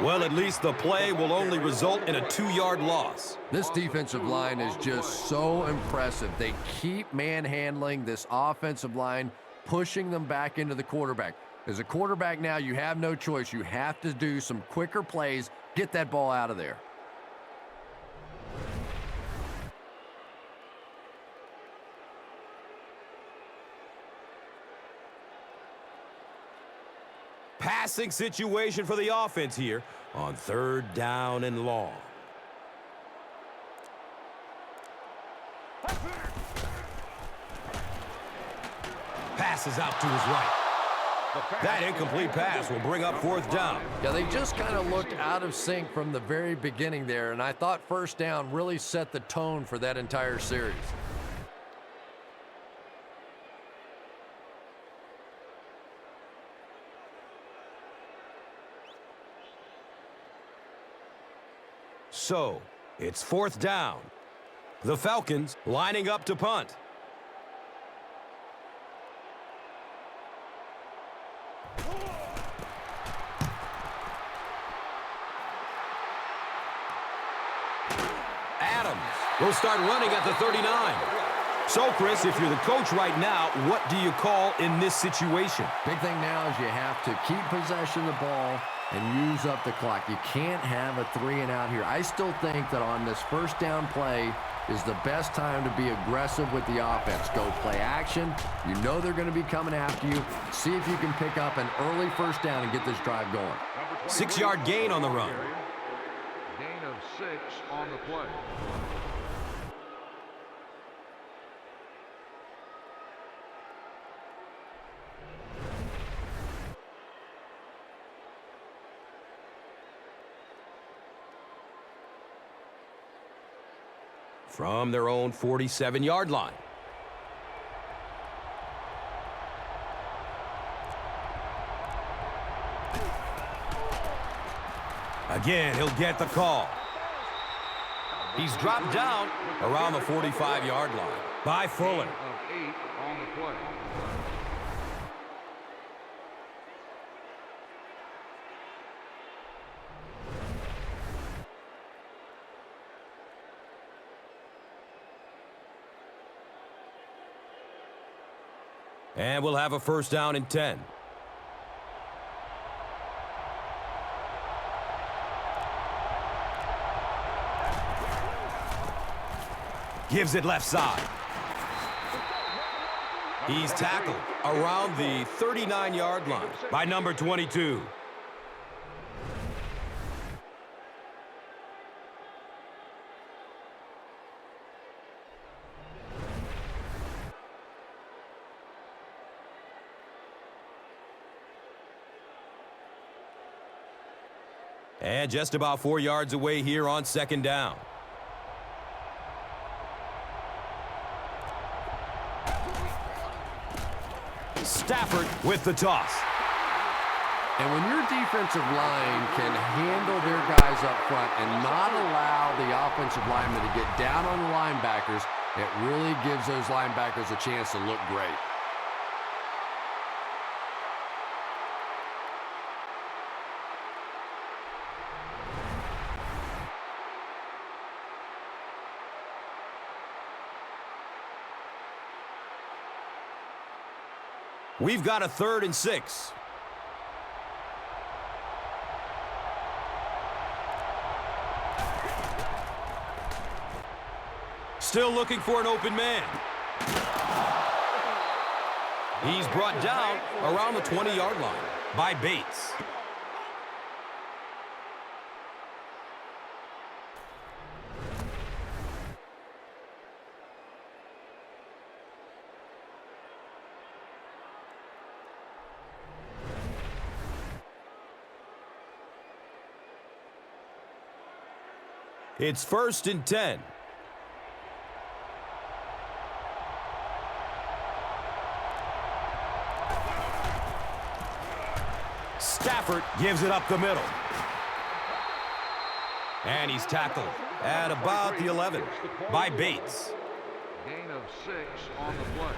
Well, at least the play will only result in a 2-yard loss. This defensive line is just so impressive. They keep manhandling this offensive line, pushing them back into the quarterback. As a quarterback now, you have no choice. You have to do some quicker plays, get that ball out of there. Passing situation for the offense here on third down and long. Passes out to his right. That incomplete pass will bring up fourth down. Yeah, they just kind of looked out of sync from the very beginning there, and I thought first down really set the tone for that entire series. So, it's fourth down. The Falcons lining up to punt. Adams will start running at the 39. So, Chris, if you're the coach right now, what do you call in this situation? Big thing now is you have to keep possession of the ball and use up the clock. You can't have a 3-and-out here. I still think that on this first down play is the best time to be aggressive with the offense. Go play action. You know they're going to be coming after you. See if you can pick up an early first down and get this drive going. 6-yard gain on the run. Gain of 6 on the play. From their own 47-yard line. Again, he'll get the call. He's dropped down around the 45-yard line by Fuller. Of 8 on the play. And we'll have a first down and 10. Gives it left side. He's tackled around the 39-yard line by number 22. And just about 4 yards away here on second down. Stafford with the toss. And when your defensive line can handle their guys up front and not allow the offensive linemen to get down on the linebackers, it really gives those linebackers a chance to look great. We've got a 3rd and 6. Still looking for an open man. He's brought down around the 20-yard line by Bates. It's 1st and 10. Stafford gives it up the middle. And he's tackled at about the 11 by Bates. Gain of 6 on the play.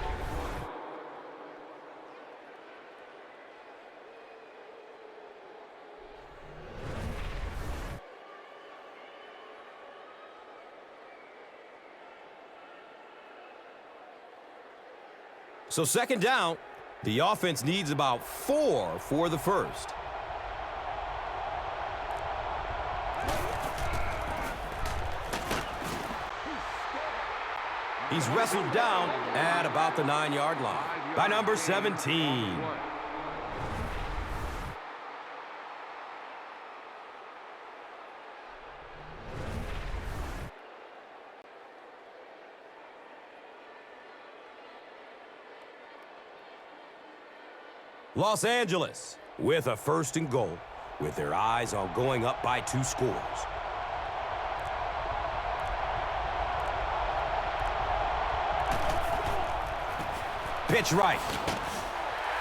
So second down, the offense needs about 4 for the first. He's wrestled down at about the 9-yard line by number 17. Los Angeles with a 1st and goal, with their eyes on going up by 2 scores. Pitch right.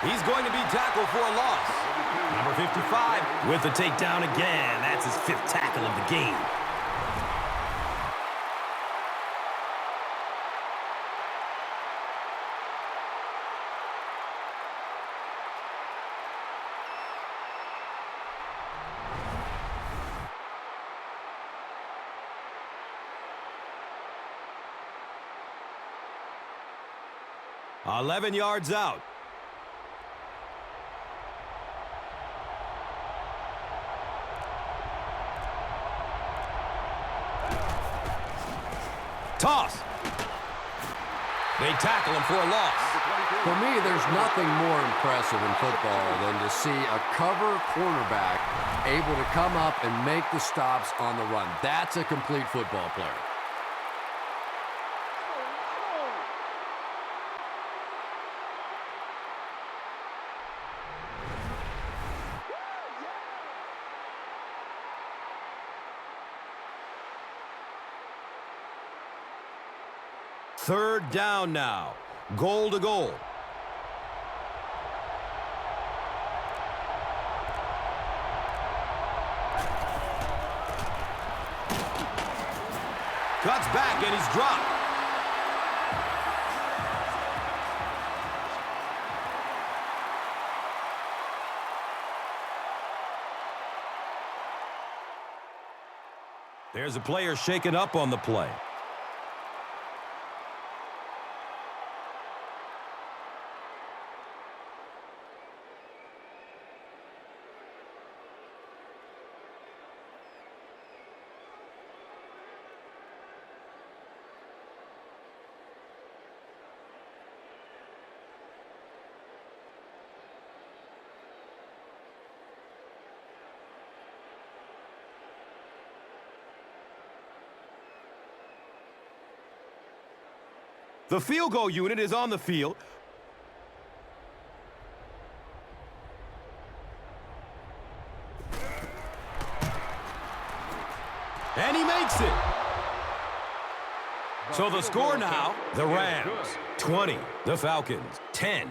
He's going to be tackled for a loss. Number 55 with the takedown again. That's his 5th tackle of the game. – 11 yards out. Toss. They tackle him for a loss. For me, there's nothing more impressive in football than to see a cover cornerback able to come up and make the stops on the run. That's a complete football player. Third down now. Goal to goal. Cuts back and he's dropped. There's a player shaken up on the play. The field goal unit is on the field. And he makes it. So the score now, the Rams 20, the Falcons 10.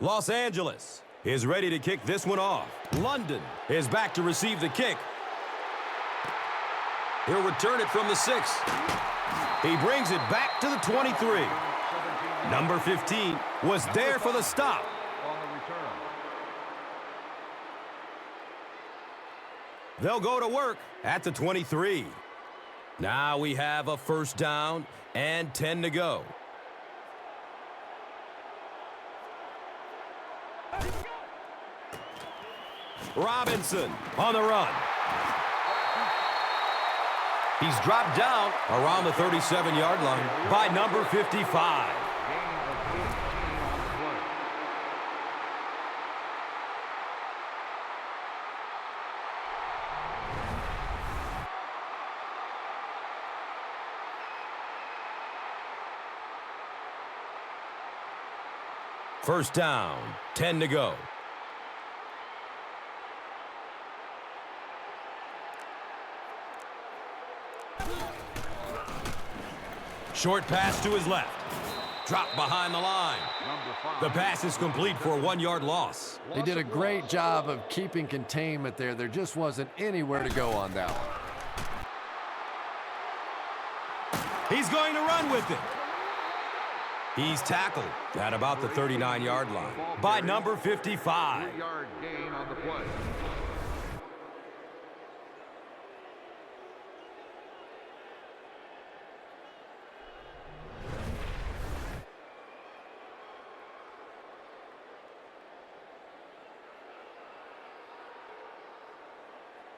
Los Angeles is ready to kick this one off. London is back to receive the kick. He'll return it from the 6. He brings it back to the 23. Number 15 was there for the stop. On the return. They'll go to work at the 23. Now we have a first down and 10 to go. Robinson on the run. He's dropped down around the 37-yard line by number 55. Gain of 18 on the play. First down, 10 to go. Short pass to his left. Drop behind the line. Number 5. The pass is complete for a 1-yard loss. They did a great job of keeping containment there. There just wasn't anywhere to go on that one. He's going to run with it. He's tackled at about the 39-yard line by number 55. 3-yard gain on the play.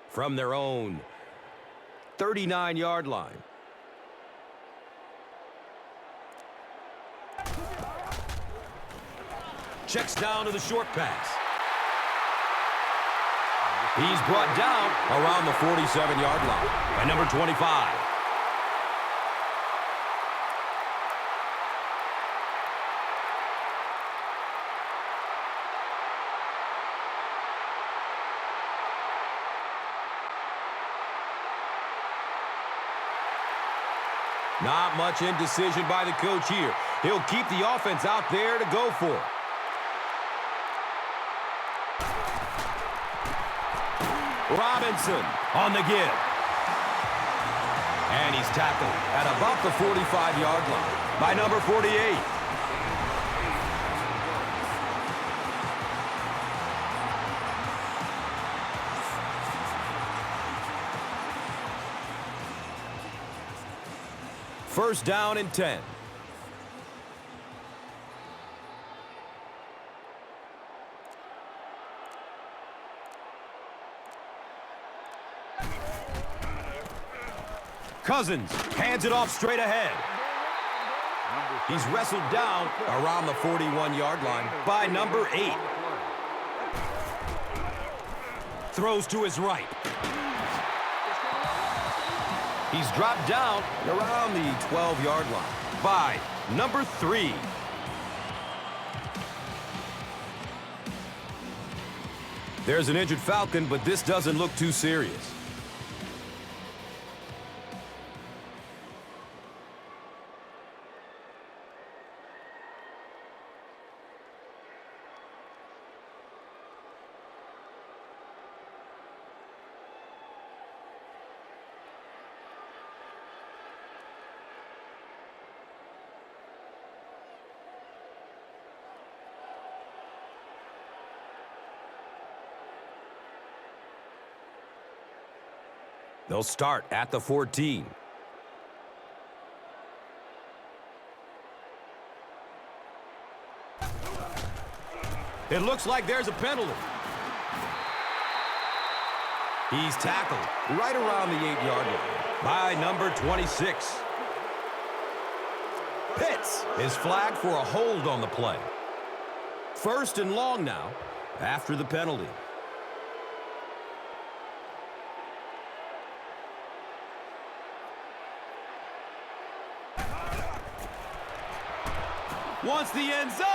From their own 39-yard line. Checks down to the short pass. He's brought down around the 47-yard line by number 25. Not much indecision by the coach here. He'll keep the offense out there to go for it. Robinson on the give. And he's tackled at about the 45-yard line by number 48. First down and 10. Cousins hands it off straight ahead. He's wrestled down around the 41-yard line by number 8. Throws to his right. He's dropped down around the 12-yard line by number 3. There's an injured Falcon, but this doesn't look too serious. They'll start at the 14. It looks like there's a penalty. He's tackled right around the 8-yard line by number 26. Pitts is flagged for a hold on the play. First and long now after the penalty. Wants the end zone.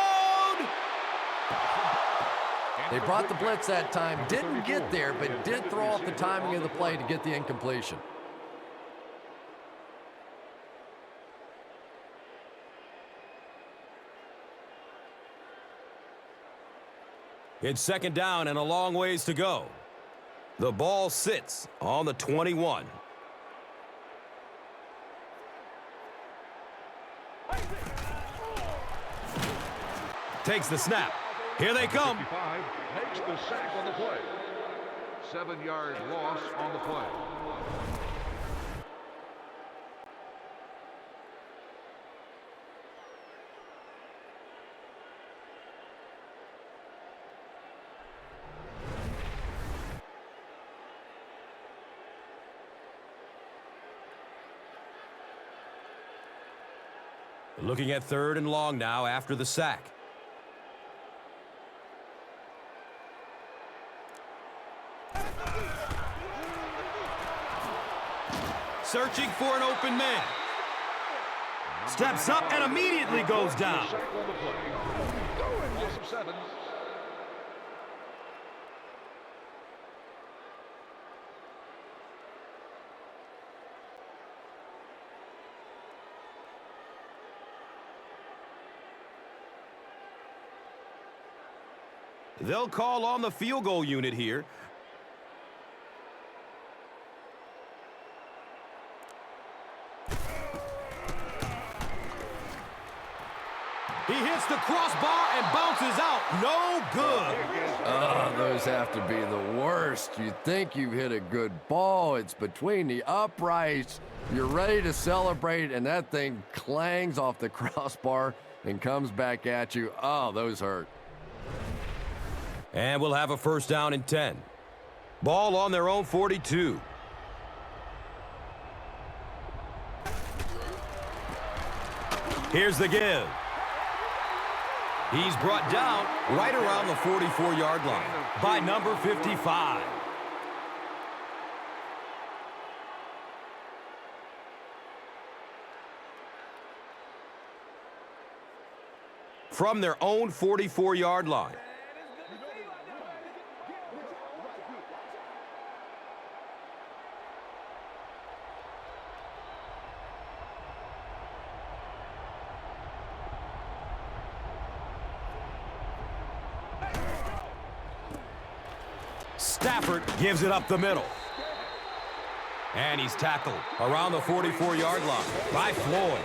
They brought the blitz that time, didn't get there, but did throw off the timing of the play to get the incompletion. It's second down and a long ways to go. The ball sits on the 21. Takes the snap. Here they come. 55 makes the sack on the play. 7-yard loss on the play. Looking at third and long now after the sack. Searching for an open man. Steps up and immediately goes down. Loss of 7. They'll call on the field goal unit here. He hits the crossbar and bounces out. No good. Oh, those have to be the worst. You think you've hit a good ball. It's between the uprights. You're ready to celebrate, and that thing clangs off the crossbar and comes back at you. Oh, those hurt. And we'll have a first down and 10. Ball on their own 42. Here's the give. He's brought down right around the 44-yard line by number 55. From their own 44-yard line. Stafford gives it up the middle. And he's tackled around the 44-yard line by Floyd.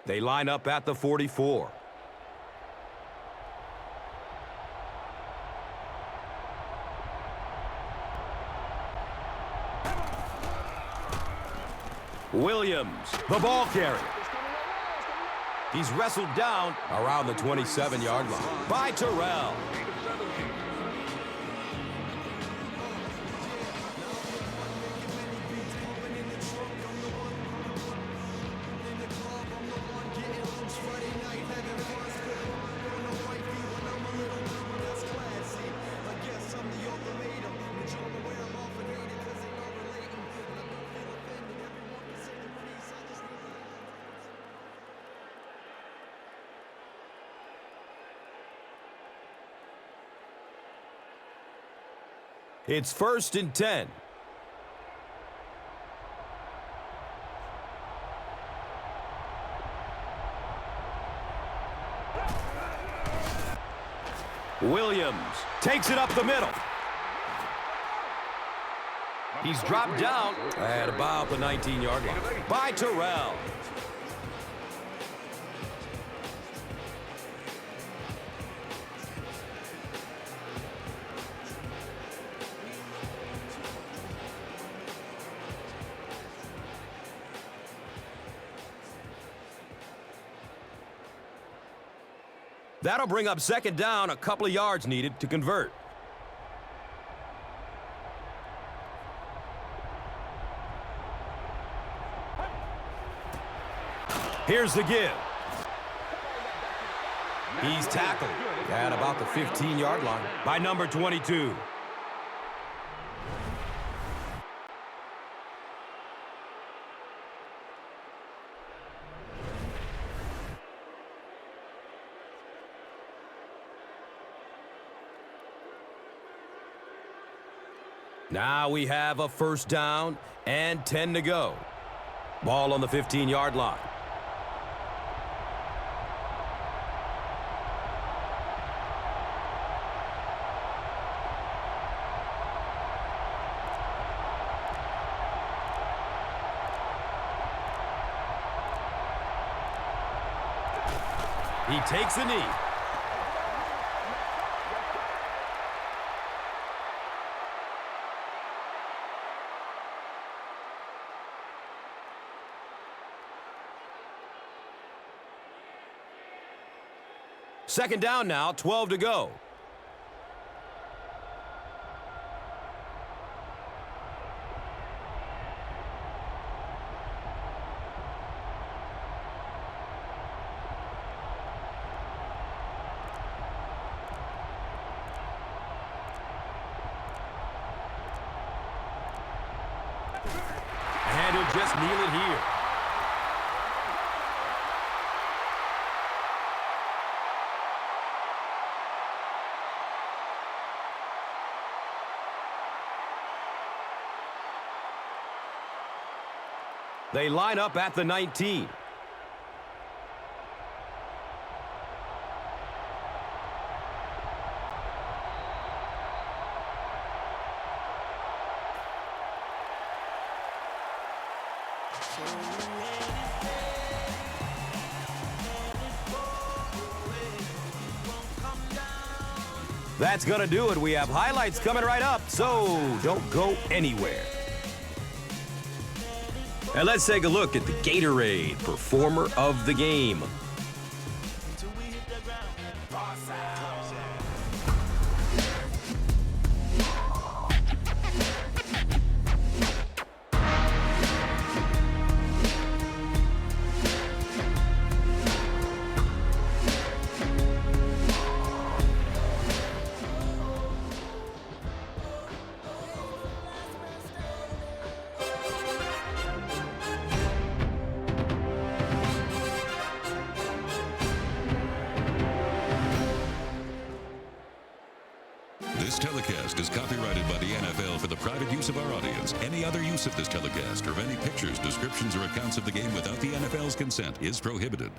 They line up at the 44. Williams, the ball carrier. He's wrestled down around the 27-yard line by Terrell. It's first and 10. Williams takes it up the middle. He's dropped down at about the 19-yard line by Terrell. That'll bring up second down, a couple of yards needed to convert. Here's the give. He's tackled at about the 15-yard line by number 22. Now we have a first down and 10 to go. Ball on the 15-yard line. He takes a knee. Second down now, 12 to go. And he'll just kneel it here. They line up at the 19. That's going to do it. We have highlights coming right up, so don't go anywhere. And let's take a look at the Gatorade Performer of the Game. This telecast is copyrighted by the NFL for the private use of our audience. Any other use of this telecast or of any pictures, descriptions, or accounts of the game without the NFL's consent is prohibited.